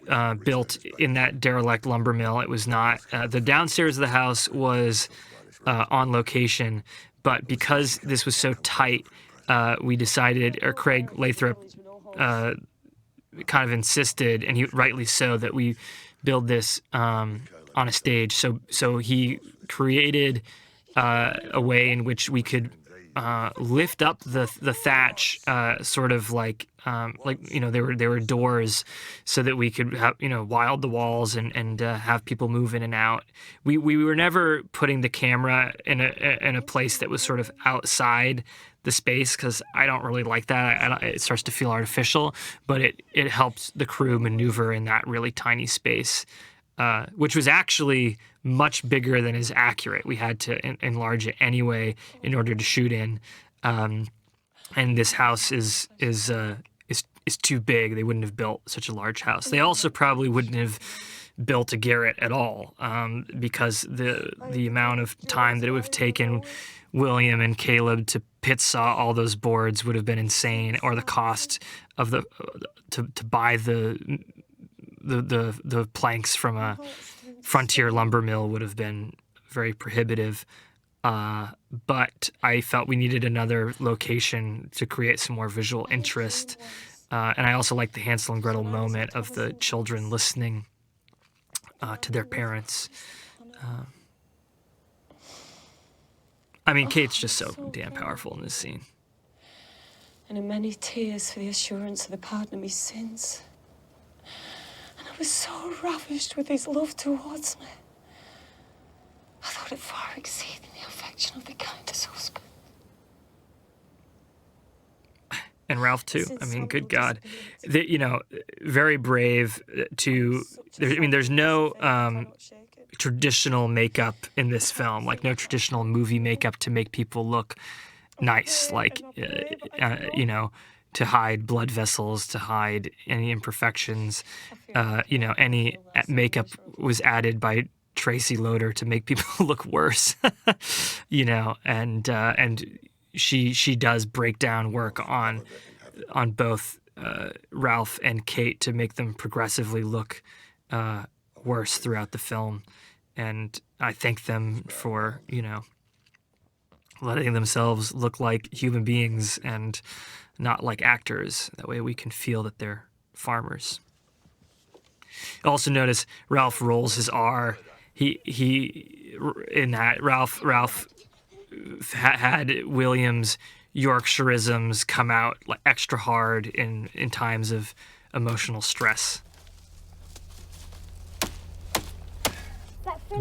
Speaker 1: built in that derelict lumber mill. It was not. The downstairs of the house was on location, but because this was so tight, we decided, or Craig Lathrop kind of insisted, and he rightly so, that we build this on a stage. So he created a way in which we could lift up the thatch, sort of like you know, there were doors, so that we could have, you know, wild the walls and have people move in and out. We were never putting the camera in a place that was sort of outside the space, because I don't really like that. It starts to feel artificial, but it helps the crew maneuver in that really tiny space, which was actually much bigger than is accurate. We had to enlarge it anyway in order to shoot in, and this house is too big. They wouldn't have built such a large house. They also probably wouldn't have built a garret at all, because the amount of time that it would have taken William and Caleb to pit saw all those boards would have been insane, or the cost of to buy the planks from a frontier lumber mill would have been very prohibitive. But I felt we needed another location to create some more visual interest. And I also like the Hansel and Gretel moment of the children listening to their parents. I mean, Kate's just so damn powerful in this scene.
Speaker 5: And in many tears for the assurance of the pardon of my sins. And I was so ravished with his love towards me. I thought it far exceeded the affection of the kindest husband.
Speaker 1: And Ralph too. I mean, good God, you know, very brave to. There's no traditional makeup in this film, like no traditional movie makeup to make people look nice, like you know, to hide blood vessels, to hide any imperfections. You know, any makeup was added by Tracy Loader to make people look worse. You know, and she does break down work on both Ralph and Kate to make them progressively look worse throughout the film. And I thank them for, you know, letting themselves look like human beings and not like actors. That way we can feel that they're farmers. Also notice Ralph rolls his R. He in that Ralph had William's Yorkshireisms come out like extra hard in times of emotional stress.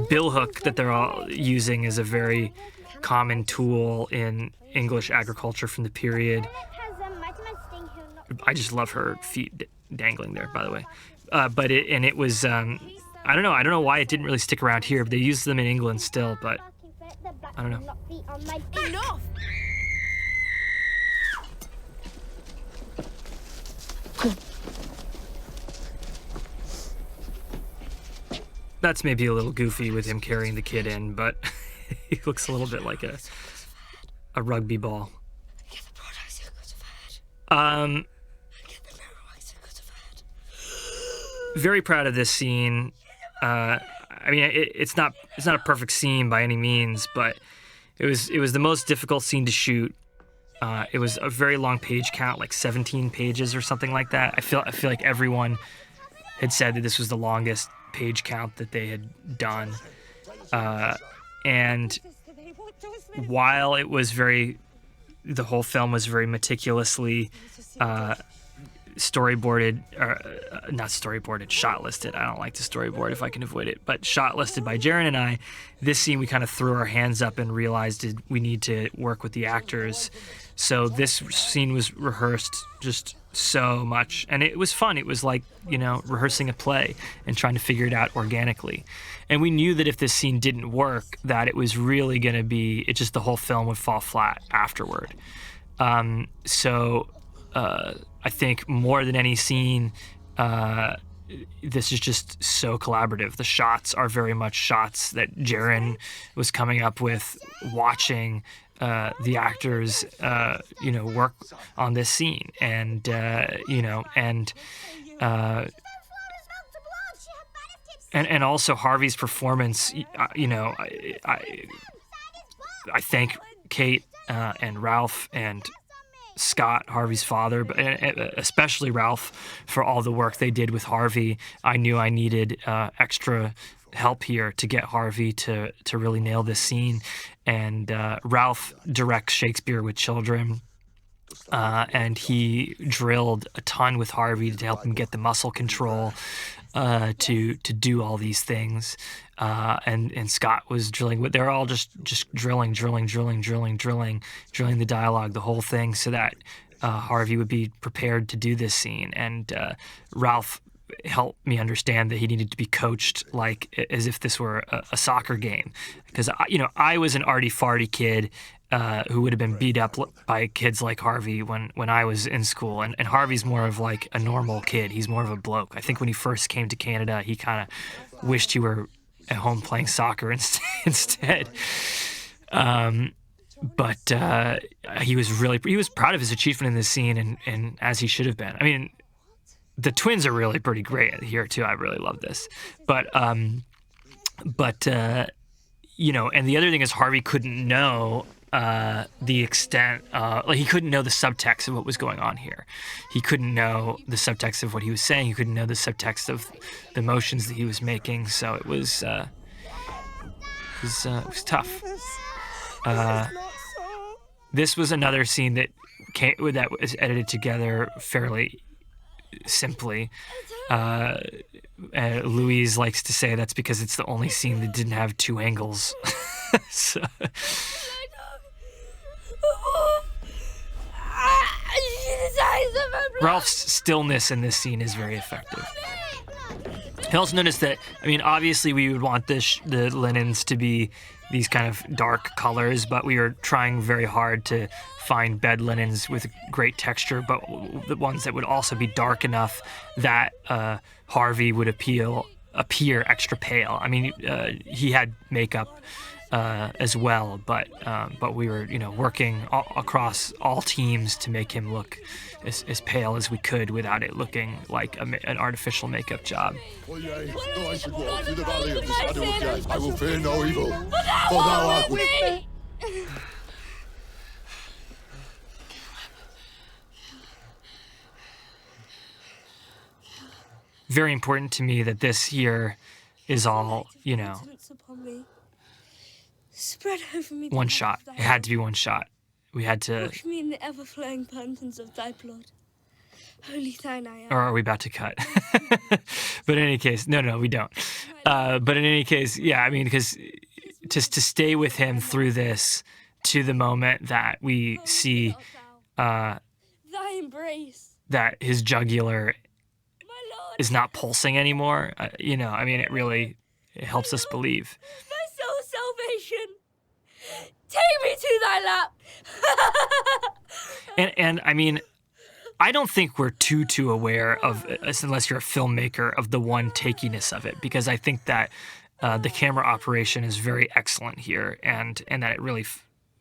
Speaker 1: Billhook that they're all using is a very common tool in English agriculture from the period. I just love her feet dangling there, by the way. But it was I don't know why it didn't really stick around here, but they use them in England still, but I don't know.
Speaker 6: Enough!
Speaker 1: That's maybe a little goofy with him carrying the kid in, but he looks a little bit like a rugby ball. Very proud of this scene. I mean, it's not a perfect scene by any means, but it was the most difficult scene to shoot. It was a very long page count, like 17 pages or something like that. I feel like everyone had said that this was the longest page count that they had done. And while it was the whole film was very meticulously storyboarded, not storyboarded, shot listed. I don't like to storyboard if I can avoid it, but shot listed by Jaren and I. This scene, we kind of threw our hands up and realized we need to work with the actors. So this scene was rehearsed just so much, and it was fun. It was like, rehearsing a play and trying to figure it out organically. And we knew that if this scene didn't work, that it was really going to be, the whole film would fall flat afterward. I think more than any scene, this is just so collaborative. The shots are very much shots that Jaren was coming up with, watching the actors, work on this scene, and and also Harvey's performance. I thank Kate and Ralph and Scott, Harvey's father, but especially Ralph, for all the work they did with Harvey. I knew I needed extra help here to get Harvey to really nail this scene. And Ralph directs Shakespeare with Children, and he drilled a ton with Harvey to help him get the muscle control to do all these things. And Scott was drilling. They're all just drilling the dialogue, the whole thing, so that Harvey would be prepared to do this scene. And Ralph helped me understand that he needed to be coached as if this were a soccer game, because I was an arty-farty kid who would have been beat up by kids like Harvey when I was in school. And Harvey's more of like a normal kid. He's more of a bloke. I think when he first came to Canada, he kind of wished he were at home playing soccer instead. But he was proud of his achievement in this scene, and as he should have been. I mean, the twins are really pretty great here too. I really love this. But and the other thing is Harvey couldn't know the extent, he couldn't know the subtext of what was going on here. He couldn't know the subtext of what he was saying. He couldn't know the subtext of the motions that he was making. So it was tough. This was another scene that was edited together fairly simply. Louise likes to say that's because it's the only scene that didn't have two angles. So. Ralph's stillness in this scene is very effective. I also noticed that, obviously we would want the linens to be these kind of dark colors, but we were trying very hard to find bed linens with great texture, but the ones that would also be dark enough that Harvey would appear extra pale. He had makeup as well, but we were working across all teams to make him look as pale as we could without it looking like an artificial makeup job.
Speaker 2: Oh, yea, though I should walk through the valley of the shadow of death, I will fear no evil, for thou art with me.
Speaker 1: Very important to me that this here is all,
Speaker 4: Spread over me
Speaker 1: one shot. It had to be one shot. We had to.
Speaker 4: Wash me in the ever-flowing fountains of thy blood. Holy thine I am.
Speaker 1: Or are we about to cut? But in any case, no, we don't. But in any case, yeah, because just to stay with him through this to the moment that we see
Speaker 4: Thy embrace.
Speaker 1: that his jugular
Speaker 4: My lord.
Speaker 1: is not pulsing anymore. It helps us believe.
Speaker 4: My soul's salvation. Take me to thy lap.
Speaker 1: And I don't think we're too aware of, unless you're a filmmaker, of the one-takiness of it, because I think that the camera operation is very excellent here, and that it really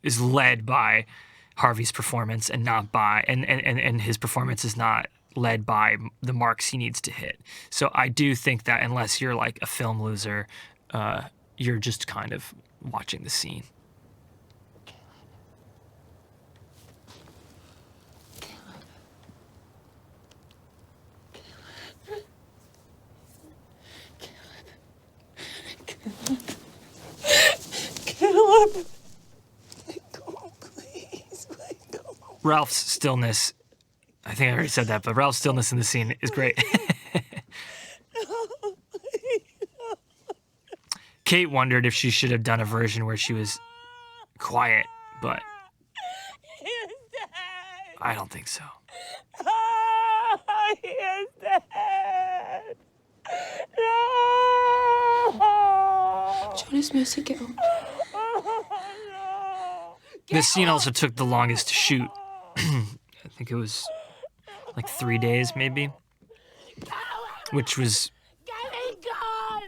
Speaker 1: is led by Harvey's performance and not by, and his performance is not led by the marks he needs to hit. So I do think that unless you're like a film loser, you're just kind of watching the scene. Ralph's stillness, I think I already said that, but Ralph's stillness in the scene is great. Kate wondered if she should have done a version where she was quiet, but I don't think so.
Speaker 5: He is dead. No.
Speaker 7: John, is Mercy get up?
Speaker 1: This scene also took the longest to shoot. I think it was like 3 days, maybe, which was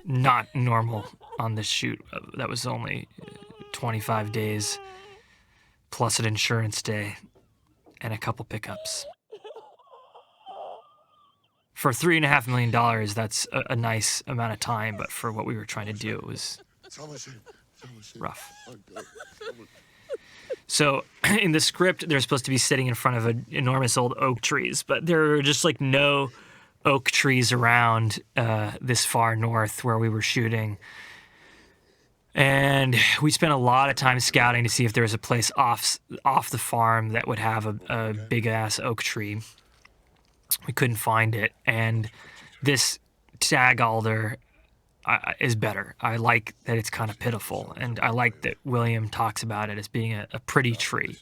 Speaker 1: not normal on this shoot. That was only 25 days plus an insurance day and a couple pickups. For $3.5 million, that's a nice amount of time, but for what we were trying to do, it was rough. So in the script, they're supposed to be sitting in front of enormous old oak trees, but there were just like no oak trees around this far north where we were shooting. And we spent a lot of time scouting to see if there was a place off the farm that would have a big-ass oak tree. We couldn't find it, and this tag alder is better. I like that it's kind of pitiful, and I like that William talks about it as being a pretty tree,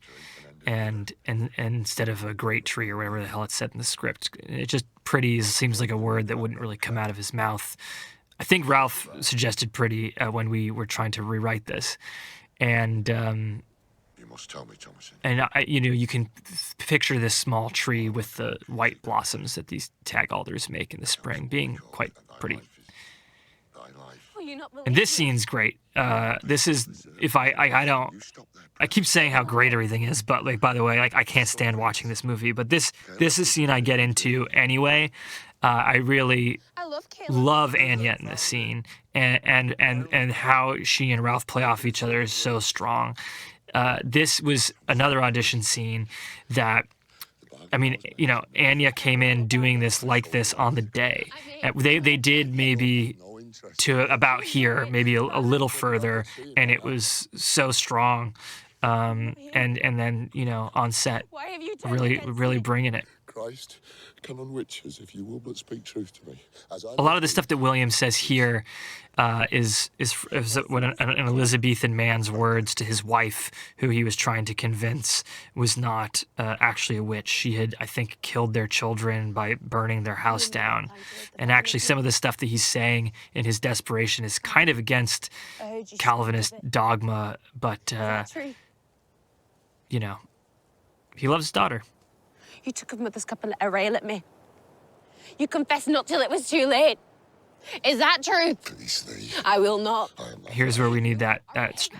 Speaker 1: and instead of a great tree or whatever the hell it's said in the script. It just pretty seems like a word that wouldn't really come out of his mouth. I think Ralph suggested pretty when we were trying to rewrite this, and
Speaker 2: You must tell me, Thomason.
Speaker 1: and you can picture this small tree with the white blossoms that these tag alders make in the spring being quite pretty. And this scene's great. This is, if I don't, I keep saying how great everything is, but like, by the way, like I can't stand watching this movie, but this is a scene I get into anyway. I really love Anya in this scene, and how she and Ralph play off each other is so strong. This was another audition scene that, I mean, Anya came in doing this like this on the day. They did maybe to about here, maybe a little further, and it was so strong. And then on set, really bringing it.
Speaker 2: Christ, come on, witches, if you will but speak truth to me.
Speaker 1: A lot of the stuff that William says here is what an Elizabethan man's words to his wife, who he was trying to convince was not actually a witch. She had, I think, killed their children by burning their house down. And actually, some of the stuff that he's saying in his desperation is kind of against Calvinist dogma, but, he loves his daughter.
Speaker 7: You took of Mother's cup and let her rail at me. You confessed not till it was too late. Is that true?
Speaker 2: Please thee.
Speaker 7: I will not.
Speaker 1: Here's where we need that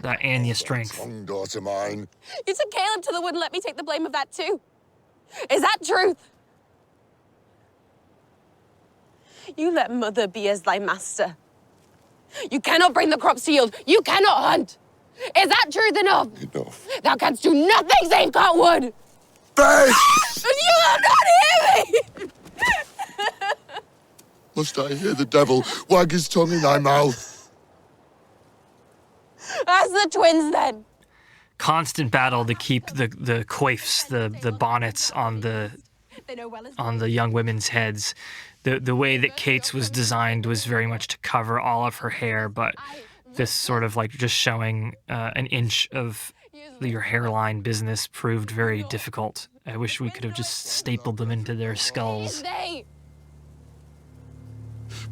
Speaker 1: Anya strength.
Speaker 2: Tongue, daughter mine.
Speaker 7: You took Caleb to the wood and let me take the blame of that too. Is that truth? You let Mother be as thy master. You cannot bring the crops to yield. You cannot hunt. Is that truth enough?
Speaker 2: Enough.
Speaker 7: Thou canst do nothing save cut wood.
Speaker 2: Faith!
Speaker 7: You will not hear me!
Speaker 2: Must I hear the devil wag his tongue in thy mouth?
Speaker 7: That's the twins then.
Speaker 1: Constant battle to keep the coifs, the bonnets on the young women's heads. The way that Kate's was designed was very much to cover all of her hair, but this sort of like just showing an inch of your hairline business proved very difficult. I wish we could have just stapled them into their skulls.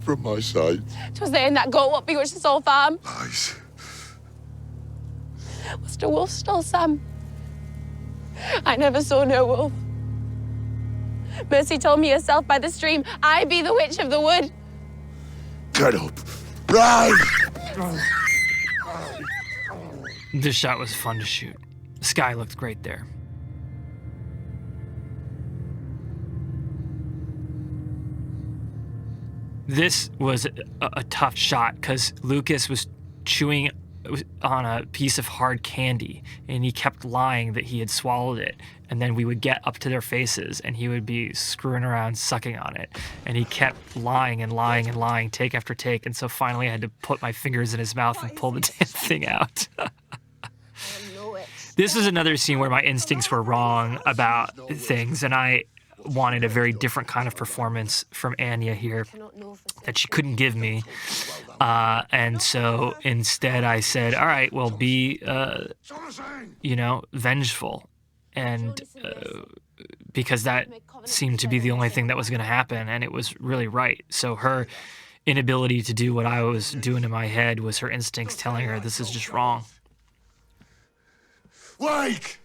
Speaker 2: From my side.
Speaker 7: 'Twas they and that goat what bewitched this whole farm.
Speaker 2: Lies.
Speaker 7: Was the wolf stole Sam? I never saw no wolf. Mercy told me herself by the stream, I be the witch of the wood.
Speaker 2: Get up. Rise!
Speaker 1: This shot was fun to shoot. The sky looked great there. This was a tough shot because Lucas was chewing on a piece of hard candy and he kept lying that he had swallowed it, and then we would get up to their faces and he would be screwing around sucking on it, and he kept lying and lying and lying, take after take, and so finally I had to put my fingers in his mouth and pull the damn thing out. This is another scene where my instincts were wrong about things, and I wanted a very different kind of performance from Anya here that she couldn't give me. And so instead I said, all right, well, be, vengeful. And because that seemed to be the only thing that was going to happen, and it was really right. So her inability to do what I was doing in my head was her instincts telling her this is just wrong.
Speaker 2: Wake!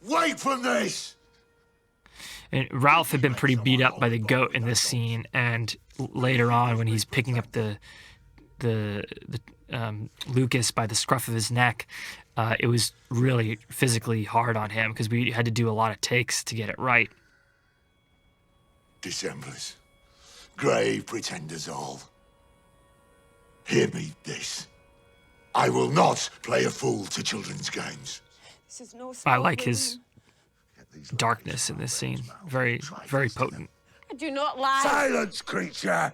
Speaker 2: Wake from this!
Speaker 1: And Ralph had been pretty beat up by the goat in this scene, and later on, when he's picking up the Lucas by the scruff of his neck, it was really physically hard on him because we had to do a lot of takes to get it right.
Speaker 2: Dissemblers, grave pretenders all. Hear me this. I will not play a fool to children's games.
Speaker 5: This is no
Speaker 1: I like his darkness in this scene. Very, very potent.
Speaker 5: I do not lie.
Speaker 2: Silence, creature!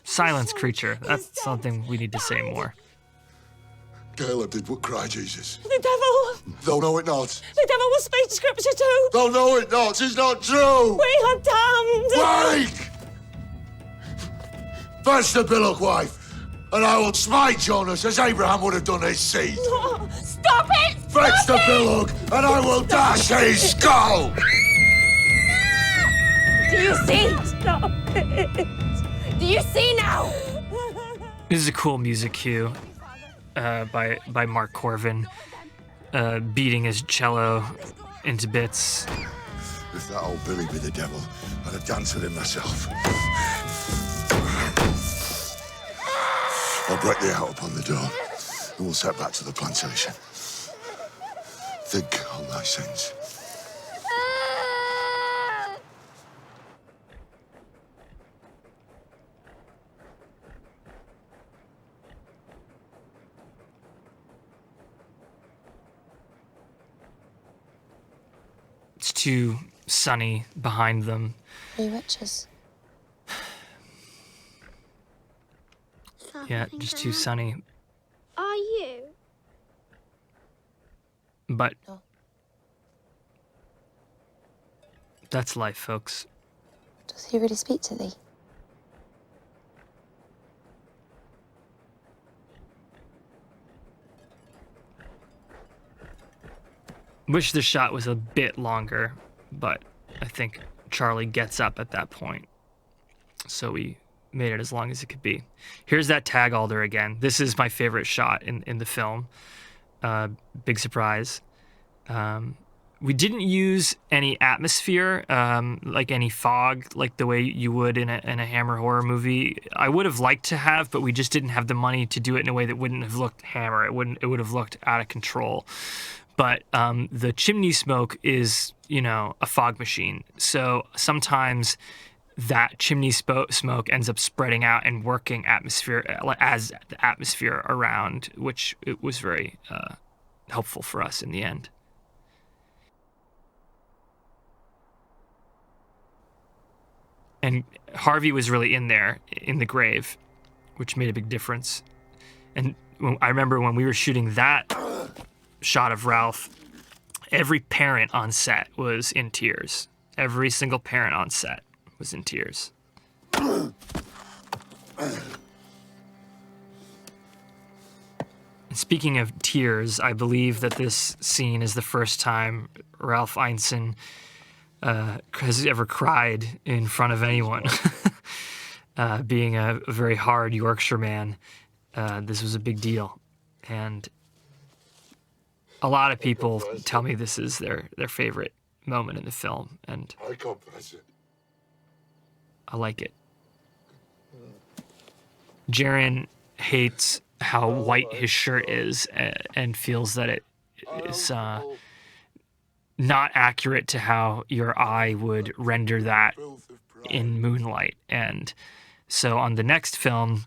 Speaker 1: Silence, creature. That's something we need to say more.
Speaker 2: Caleb did what cry Jesus.
Speaker 5: The devil!
Speaker 2: Thou know it not.
Speaker 5: The devil will speak scripture too!
Speaker 2: Thou know it not. It's not true.
Speaker 5: We are damned!
Speaker 2: Wake! Fetch the billock wife, and I will smite Jonas as Abraham would have done his seed.
Speaker 5: No, stop it!
Speaker 2: Fetch the billock, and I will dash his skull!
Speaker 5: Do you see? Stop it! Do you see now?
Speaker 1: This is a cool music cue by Mark Corvin, beating his cello into bits.
Speaker 2: If that old Billy be the devil, I'd have danced with him myself. I'll break the out upon the door, and we'll set back to the plantation. Think on thy sins.
Speaker 1: It's too sunny behind them.
Speaker 3: Three witches.
Speaker 1: Yeah, just too sunny.
Speaker 4: Are you?
Speaker 1: But
Speaker 3: No.
Speaker 1: that's life, folks.
Speaker 3: Does he really speak to thee?
Speaker 1: Wish the shot was a bit longer, but I think Charlie gets up at that point. So we made it as long as it could be. Here's that tag alder again. This is my favorite shot in the film. Big surprise. We didn't use any atmosphere, like any fog, like the way you would in a Hammer horror movie. I would have liked to have, but we just didn't have the money to do it in a way that wouldn't have looked Hammer. It would have looked out of control. But the chimney smoke is, a fog machine. So sometimes that chimney smoke ends up spreading out and working atmosphere as the atmosphere around, which it was very helpful for us in the end. And Harvey was really in there, in the grave, which made a big difference. And I remember when we were shooting that shot of Ralph, every parent on set was in tears. Every single parent on set was in tears. And speaking of tears, I believe that this scene is the first time Ralph Ineson has ever cried in front of anyone. Being a very hard Yorkshire man, this was a big deal. And a lot of people tell me this is their favorite moment in the film, and
Speaker 2: I compress it.
Speaker 1: I like it. Jaren hates how white his shirt is and feels that it is not accurate to how your eye would render that in moonlight. And so on the next film,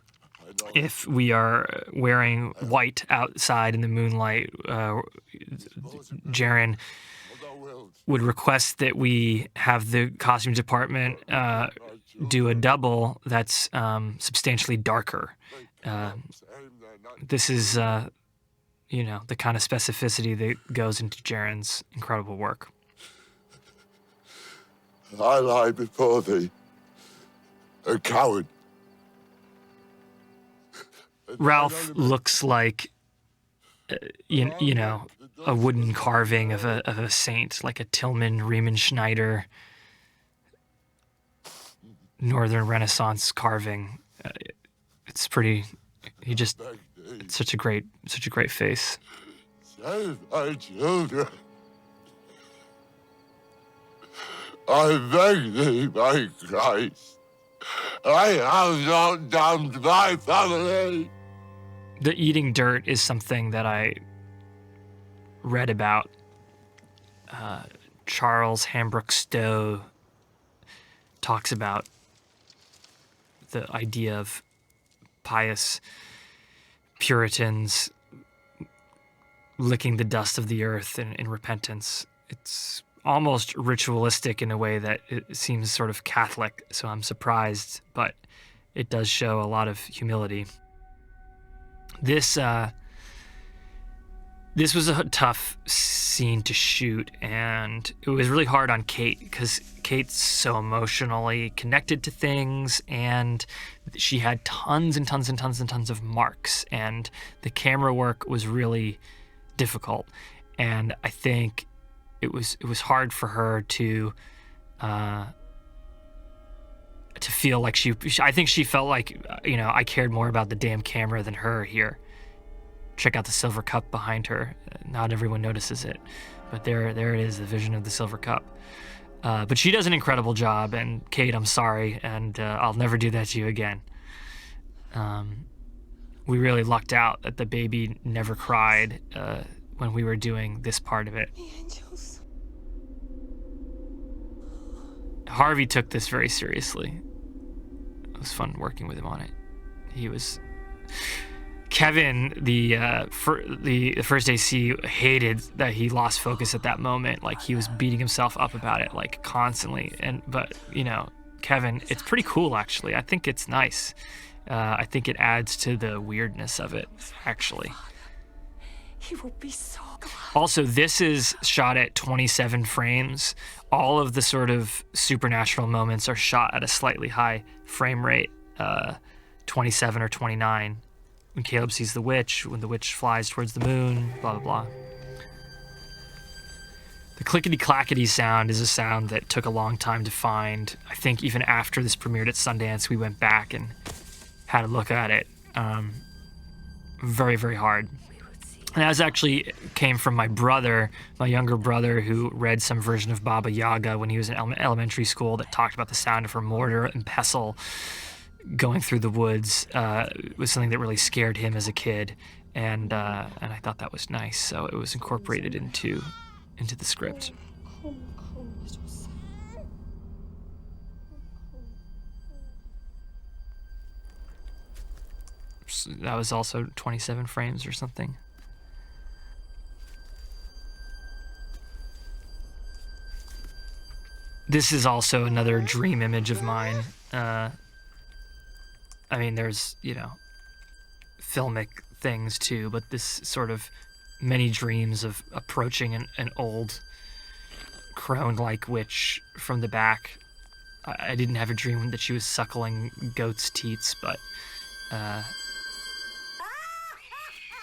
Speaker 1: if we are wearing white outside in the moonlight, Jaren would request that we have the costume department do a double that's substantially darker. This is you know, the kind of specificity that goes into Jaren's incredible work.
Speaker 2: I lie before thee, a coward.
Speaker 1: Ralph looks like, you know, a wooden carving of a saint, like a Tillman Riemenschneider Northern Renaissance carving. It's pretty. It's such a great face.
Speaker 2: Save my children. I beg thee, my Christ. I have not damned my family.
Speaker 1: The eating dirt is something that I read about. Charles Hambrook Stowe talks about the idea of pious Puritans licking the dust of the earth in repentance. It's almost ritualistic in a way that it seems sort of Catholic, so I'm surprised, but it does show a lot of humility. This was a tough scene to shoot, and it was really hard on Kate because Kate's so emotionally connected to things, and she had tons and tons and tons and tons of marks, and the camera work was really difficult. And I think it was hard for her to feel like I think she felt like, you know, I cared more about the damn camera than her here. Check out the silver cup behind her. Not everyone notices it, but there it is, the vision of the silver cup. But she does an incredible job, and Kate, I'm sorry, and I'll never do that to you again. We really lucked out that the baby never cried when we were doing this part of it.
Speaker 5: The angels.
Speaker 1: Harvey took this very seriously. It was fun working with him on it. He was... Kevin, the first AC, hated that he lost focus at that moment. Like, he was beating himself up about it, like, constantly. But you know, Kevin, it's pretty cool, actually. I think it's nice. I think it adds to the weirdness of it, actually.
Speaker 5: He will be so glad.
Speaker 1: Also, this is shot at 27 frames. All of the sort of supernatural moments are shot at a slightly high frame rate, 27 or 29. When Caleb sees the witch, when the witch flies towards the moon, blah, blah, blah. The clickety-clackety sound is a sound that took a long time to find. I think even after this premiered at Sundance, we went back and had a look at it. Very, very hard. And that actually came from my brother, my younger brother, who read some version of Baba Yaga when he was in elementary school that talked about the sound of her mortar and pestle going through the woods. Was something that really scared him as a kid, and I thought that was nice, so it was incorporated into the script. So that was also 27 frames or something. This is also another dream image of mine. I mean, there's, you know, filmic things too, but this sort of many dreams of approaching an old crone-like witch from the back. I didn't have a dream that she was suckling goat's teats, but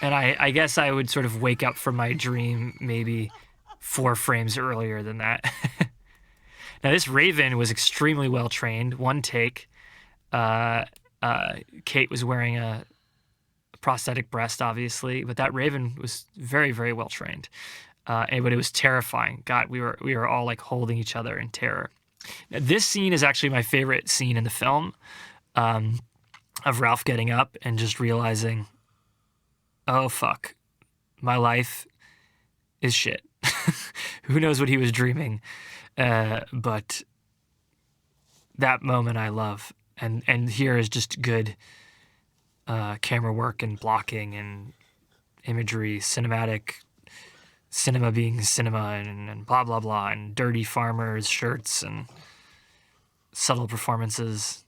Speaker 1: and I guess I would sort of wake up from my dream maybe 4 frames earlier than that. Now, this raven was extremely well trained. One take. Kate was wearing a prosthetic breast, obviously, but that raven was very, very well trained. But it was terrifying. God, we were all like holding each other in terror. Now, this scene is actually my favorite scene in the film, of Ralph getting up and just realizing, oh fuck, my life is shit. Who knows what he was dreaming? But that moment I love. And here is just good camera work and blocking and imagery, cinematic, cinema being cinema, and blah, blah, blah, and dirty farmers' shirts and subtle performances.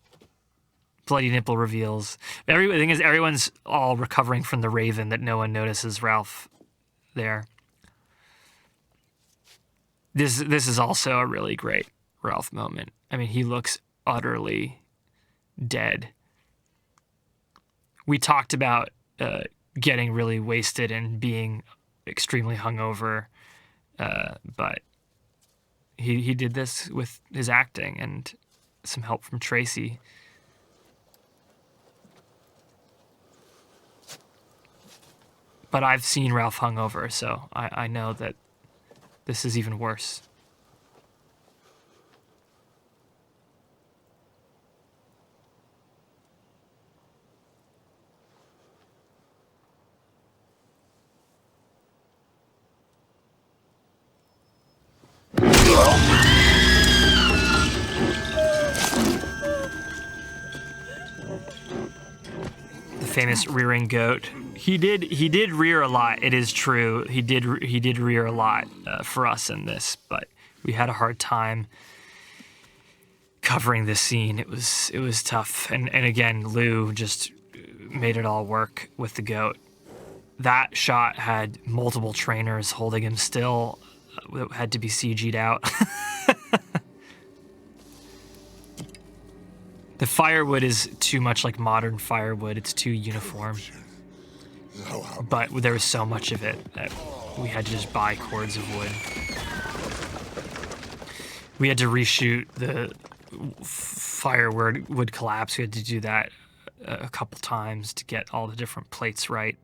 Speaker 1: bloody nipple reveals. The thing is, everyone's all recovering from the Raven that no one notices Ralph there. This is also a really great Ralph moment. I mean, he looks utterly dead. We talked about getting really wasted and being extremely hungover, but he did this with his acting and some help from Tracy. But I've seen Ralph hungover, so I know that this is even worse. Famous rearing goat. He did rear a lot. It is true. He did rear a lot for us in this, but we had a hard time covering this scene. It was tough. And again, Lou just made it all work with the goat. That shot had multiple trainers holding him still. It had to be CG'd out. The firewood is too much like modern firewood. It's too uniform. But there was so much of it that we had to just buy cords of wood. We had to reshoot the firewood collapse. We had to do that a couple times to get all the different plates right.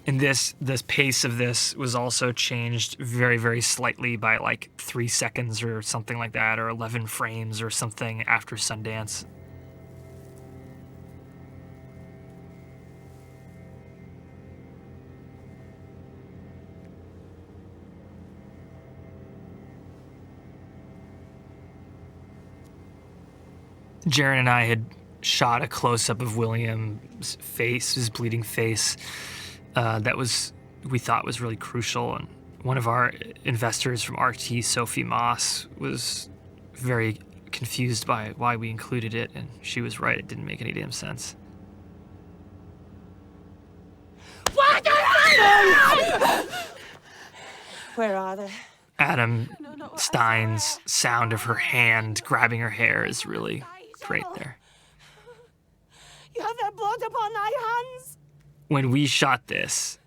Speaker 1: And the pace of this was also changed very, very slightly by like 3 seconds or something like that, or 11 frames or something after Sundance. Jaren and I had shot a close-up of William's face, his bleeding face. We thought was really crucial, and one of our investors from RT, Sophie Moss, was very confused by why we included it, and she was right. It didn't make any damn sense.
Speaker 5: Where are they?
Speaker 1: Adam Stein's sound of her hand grabbing her hair is really great there.
Speaker 5: You have their blood upon thy hands.
Speaker 1: When we shot this,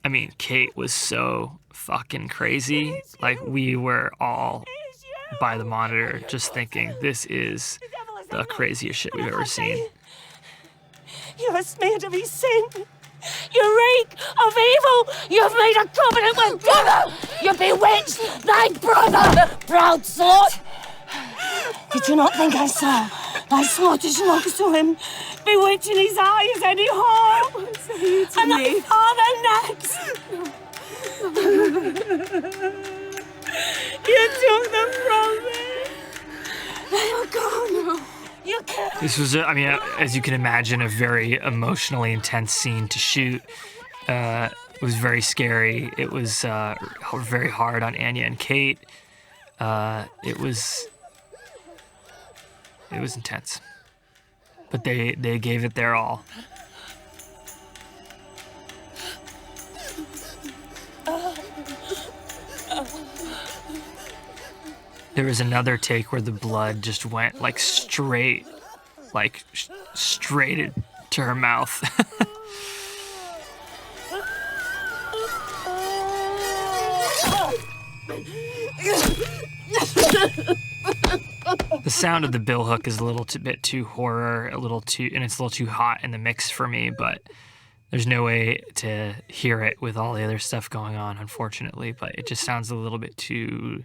Speaker 1: I mean, Kate was so fucking crazy. Like, we were all by the monitor just thinking, this is the craziest shit we've ever seen.
Speaker 5: You are smeared of his sin. You reek of evil. You've made a covenant with brother. You bewitched thy brother, proud slut. Did you not think I saw thy sluttish looks to him, bewitching his eyes any harm? And thy father next. You took them from me. They are gone. You can't.
Speaker 1: This was, I mean, as you can imagine, a very emotionally intense scene to shoot. It was very scary. It was very hard on Anya and Kate. It was intense. But they gave it their all. There was another take where the blood just went like straight to her mouth. The sound of the billhook is a little bit too horror, and it's a little too hot in the mix for me, but there's no way to hear it with all the other stuff going on, unfortunately, but it just sounds a little bit too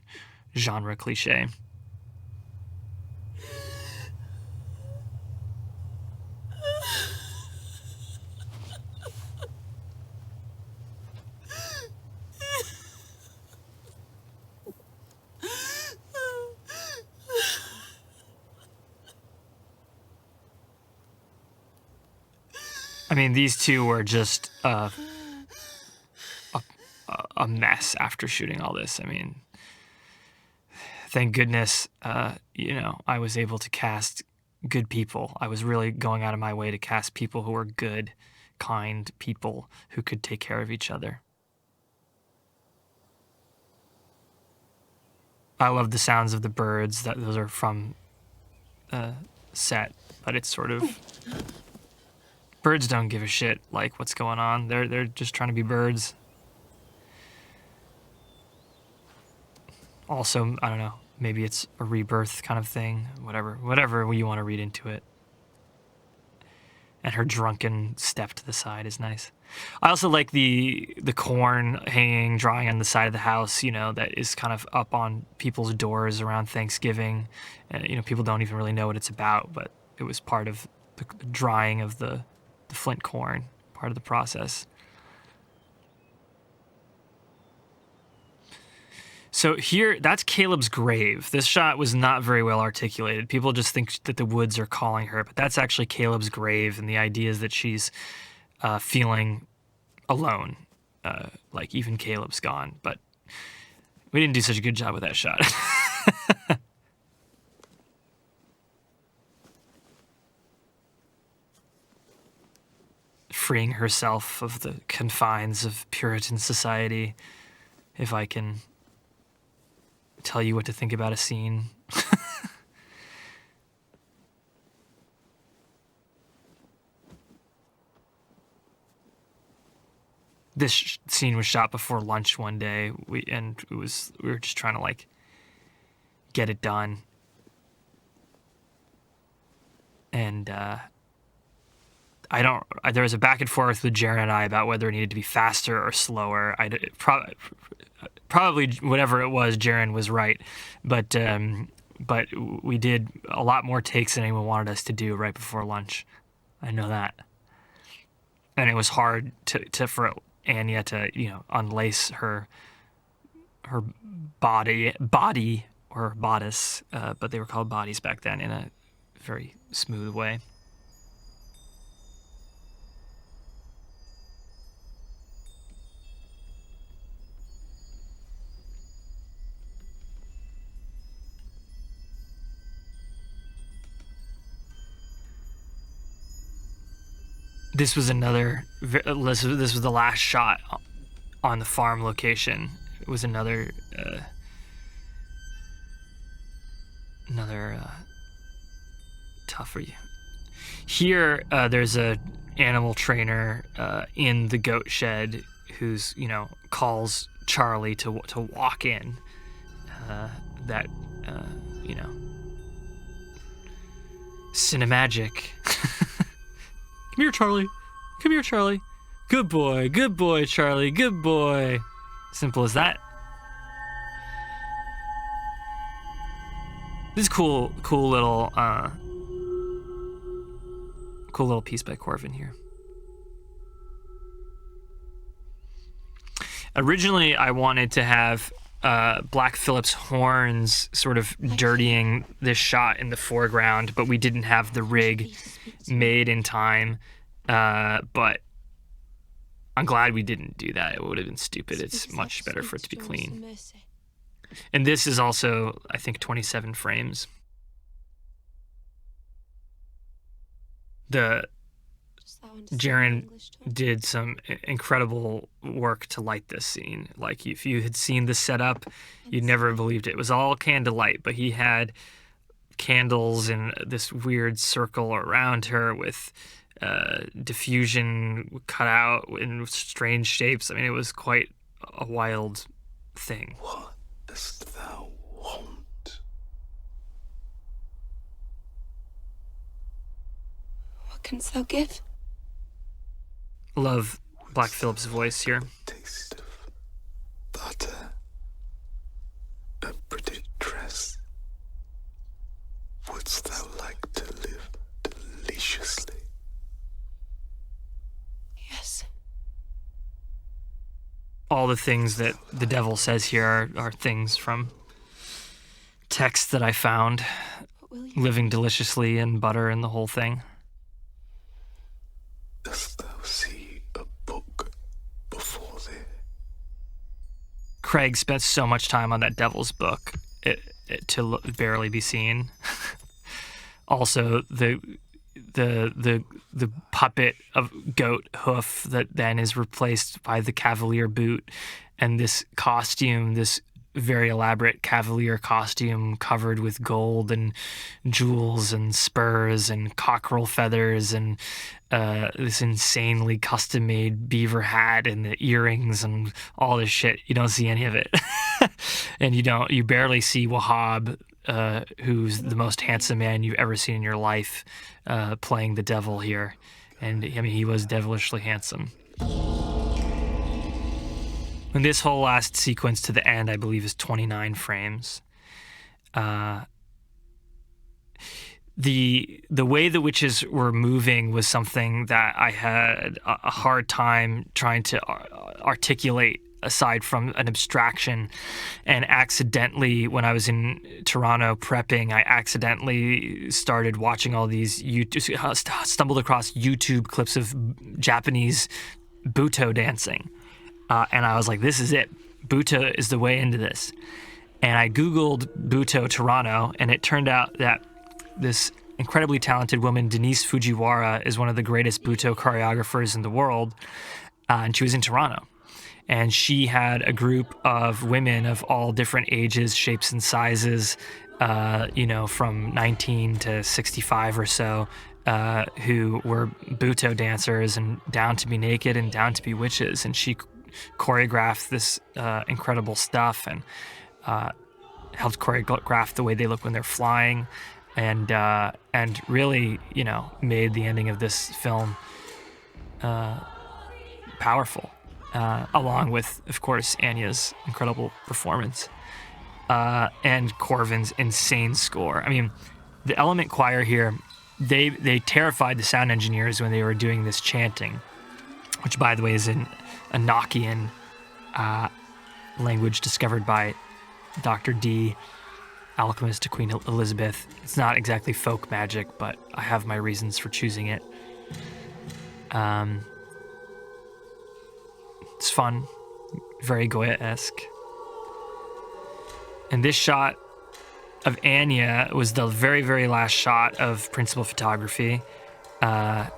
Speaker 1: genre cliche. I mean, these two were just a mess after shooting all this. I mean, thank goodness, I was able to cast good people. I was really going out of my way to cast people who were good, kind people who could take care of each other. I love the sounds of the birds. Those are from set, but it's sort of birds don't give a shit like what's going on. They're just trying to be birds. Also, I don't know, maybe it's a rebirth kind of thing. Whatever you want to read into it. And her drunken step to the side is nice. I also like the corn hanging, drying on the side of the house, that is kind of up on people's doors around Thanksgiving. People don't even really know what it's about, but it was part of the drying of the flint corn, part of the process. So here, that's Caleb's grave. This shot was not very well articulated. People just think that the woods are calling her, but that's actually Caleb's grave, and the idea is that she's feeling alone, like even Caleb's gone. But we didn't do such a good job with that shot. Freeing herself of the confines of Puritan society, if I can tell you what to think about a scene. This scene was shot before lunch one day. We were just trying to get it done. And there was a back and forth with Jaren and I about whether it needed to be faster or slower. Probably whatever it was, Jaren was right, but we did a lot more takes than anyone wanted us to do right before lunch. I know that, and it was hard for Anya to unlace her body or bodice, but they were called bodies back then, in a very smooth way. This was the last shot on the farm location. It was another tougher. Here, there's a animal trainer in the goat shed who's calls Charlie to walk in. Cinemagic. Come here, Charlie. Come here, Charlie. Good boy, Charlie. Good boy. Simple as that. This is cool little piece by Corvin here. Originally, I wanted to have Black Phillip's horns sort of dirtying this shot in the foreground, but we didn't have the rig made in time. But I'm glad we didn't do that. It would have been stupid. It's much better for it to be clean. And this is also, I think, 27 frames. Jaren did some incredible work to light this scene. Like, if you had seen the setup, you'd never have believed it. It was all candlelight, but he had candles in this weird circle around her with diffusion cut out in strange shapes. I mean, it was quite a wild thing.
Speaker 8: What dost thou want?
Speaker 5: What canst thou give?
Speaker 1: Love Black Phillip's voice here.
Speaker 8: Taste of butter, a pretty dress. Wouldst thou like to live deliciously?
Speaker 5: Yes.
Speaker 1: All the things that the devil says here are things from texts that I found. Living deliciously and butter and the whole thing.
Speaker 8: Dost thou see a book before thee?
Speaker 1: Craig spent so much time on that devil's book, barely be seen. Also, the puppet of goat hoof that then is replaced by the cavalier boot, and this costume, this very elaborate cavalier costume covered with gold and jewels and spurs and cockerel feathers and this insanely custom-made beaver hat and the earrings and all this shit. You don't see any of it. And you barely see Wahab, who's the most handsome man you've ever seen in your life, playing the devil here. And I mean, he was devilishly handsome. And this whole last sequence to the end, I believe, is 29 frames. The way the witches were moving was something that I had a hard time trying to articulate aside from an abstraction. And accidentally, when I was in Toronto prepping, I accidentally started watching all these stumbled across YouTube clips of Japanese Buto dancing. And I was like, this is it. Buto is the way into this. And I Googled Buto Toronto, and it turned out that this incredibly talented woman, Denise Fujiwara, is one of the greatest Buto choreographers in the world. And she was in Toronto. And she had a group of women of all different ages, shapes, and sizes, from 19 to 65 or so, who were Buto dancers and down to be naked and down to be witches. And she choreographed this incredible stuff and helped choreograph the way they look when they're flying, and really, made the ending of this film powerful, along with, of course, Anya's incredible performance and Corvin's insane score. I mean, the Element Choir here, they terrified the sound engineers when they were doing this chanting, which, by the way, is in Enochian language discovered by Dr. D, alchemist to Queen Elizabeth. It's not exactly folk magic, but I have my reasons for choosing it. It's fun, very Goya-esque. And this shot of Anya was the very, very last shot of principal photography. I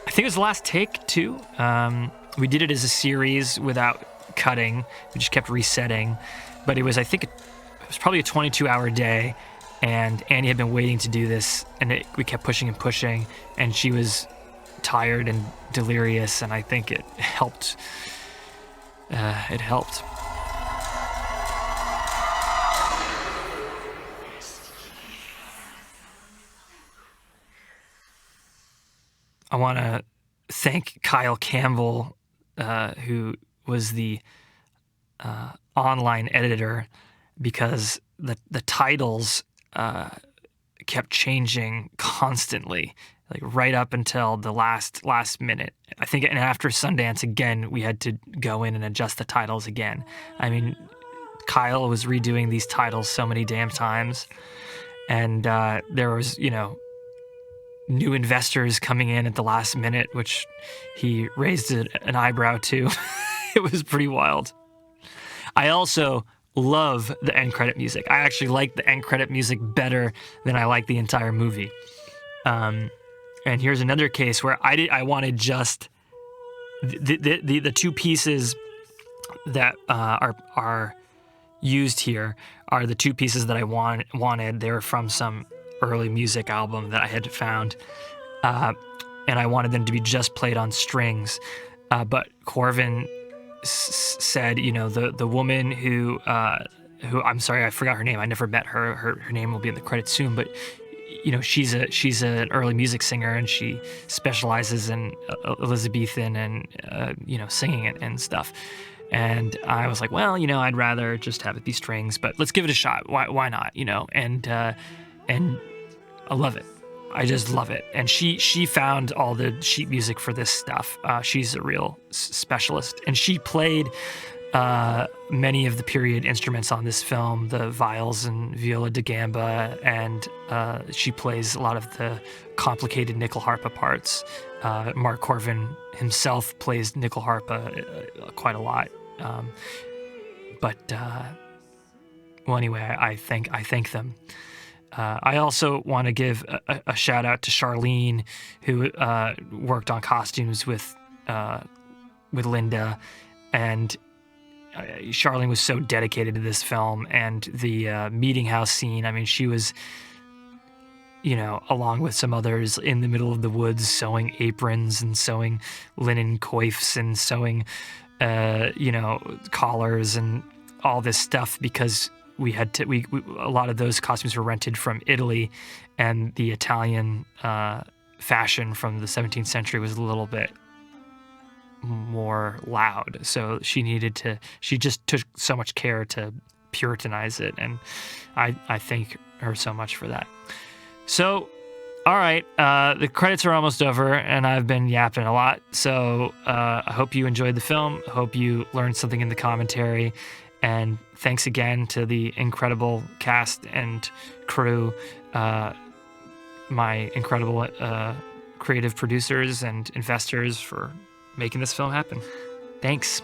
Speaker 1: think it was the last take, too. We did it as a series without cutting. We just kept resetting. But it was probably a 22-hour day, and Annie had been waiting to do this, and we kept pushing and pushing, and she was tired and delirious, and I think it helped. It helped. I want to thank Kyle Campbell, who was the online editor, because the titles kept changing constantly, like right up until the last minute. I think, and after Sundance again, we had to go in and adjust the titles again. I mean, Kyle was redoing these titles so many damn times, and there was, new investors coming in at the last minute, which he raised an eyebrow to. It was pretty wild. I also love the end credit music. I actually like the end credit music better than I like the entire movie. And here's another case where I wanted just the two pieces that are used here are the two pieces that I wanted. They were from some early music album that I had found, and I wanted them to be just played on strings. But Corvin said, the woman who I'm sorry, I forgot her name. I never met her. Her name will be in the credits soon. But she's an early music singer, and she specializes in Elizabethan and singing it and stuff. And I was like, well, I'd rather just have it be strings, but let's give it a shot. Why not? And I love it. I just love it. And she found all the sheet music for this stuff. She's a real specialist. And she played many of the period instruments on this film, the viols and viola da gamba, and she plays a lot of the complicated nickel harpa parts. Mark Corvin himself plays nickel harpa quite a lot. But well, anyway, I thank them. I also want to give a shout out to Charlene, who worked on costumes with Linda, and Charlene was so dedicated to this film and the meeting house scene. I mean, she was, along with some others, in the middle of the woods sewing aprons and sewing linen coifs and sewing, collars and all this stuff, because we had to. A lot of those costumes were rented from Italy, and the Italian fashion from the 17th century was a little bit more loud. So she just took so much care to puritanize it, and I thank her so much for that. So, all right, the credits are almost over, and I've been yapping a lot. So I hope you enjoyed the film. I hope you learned something in the commentary. And thanks again to the incredible cast and crew, my incredible creative producers and investors for making this film happen. Thanks.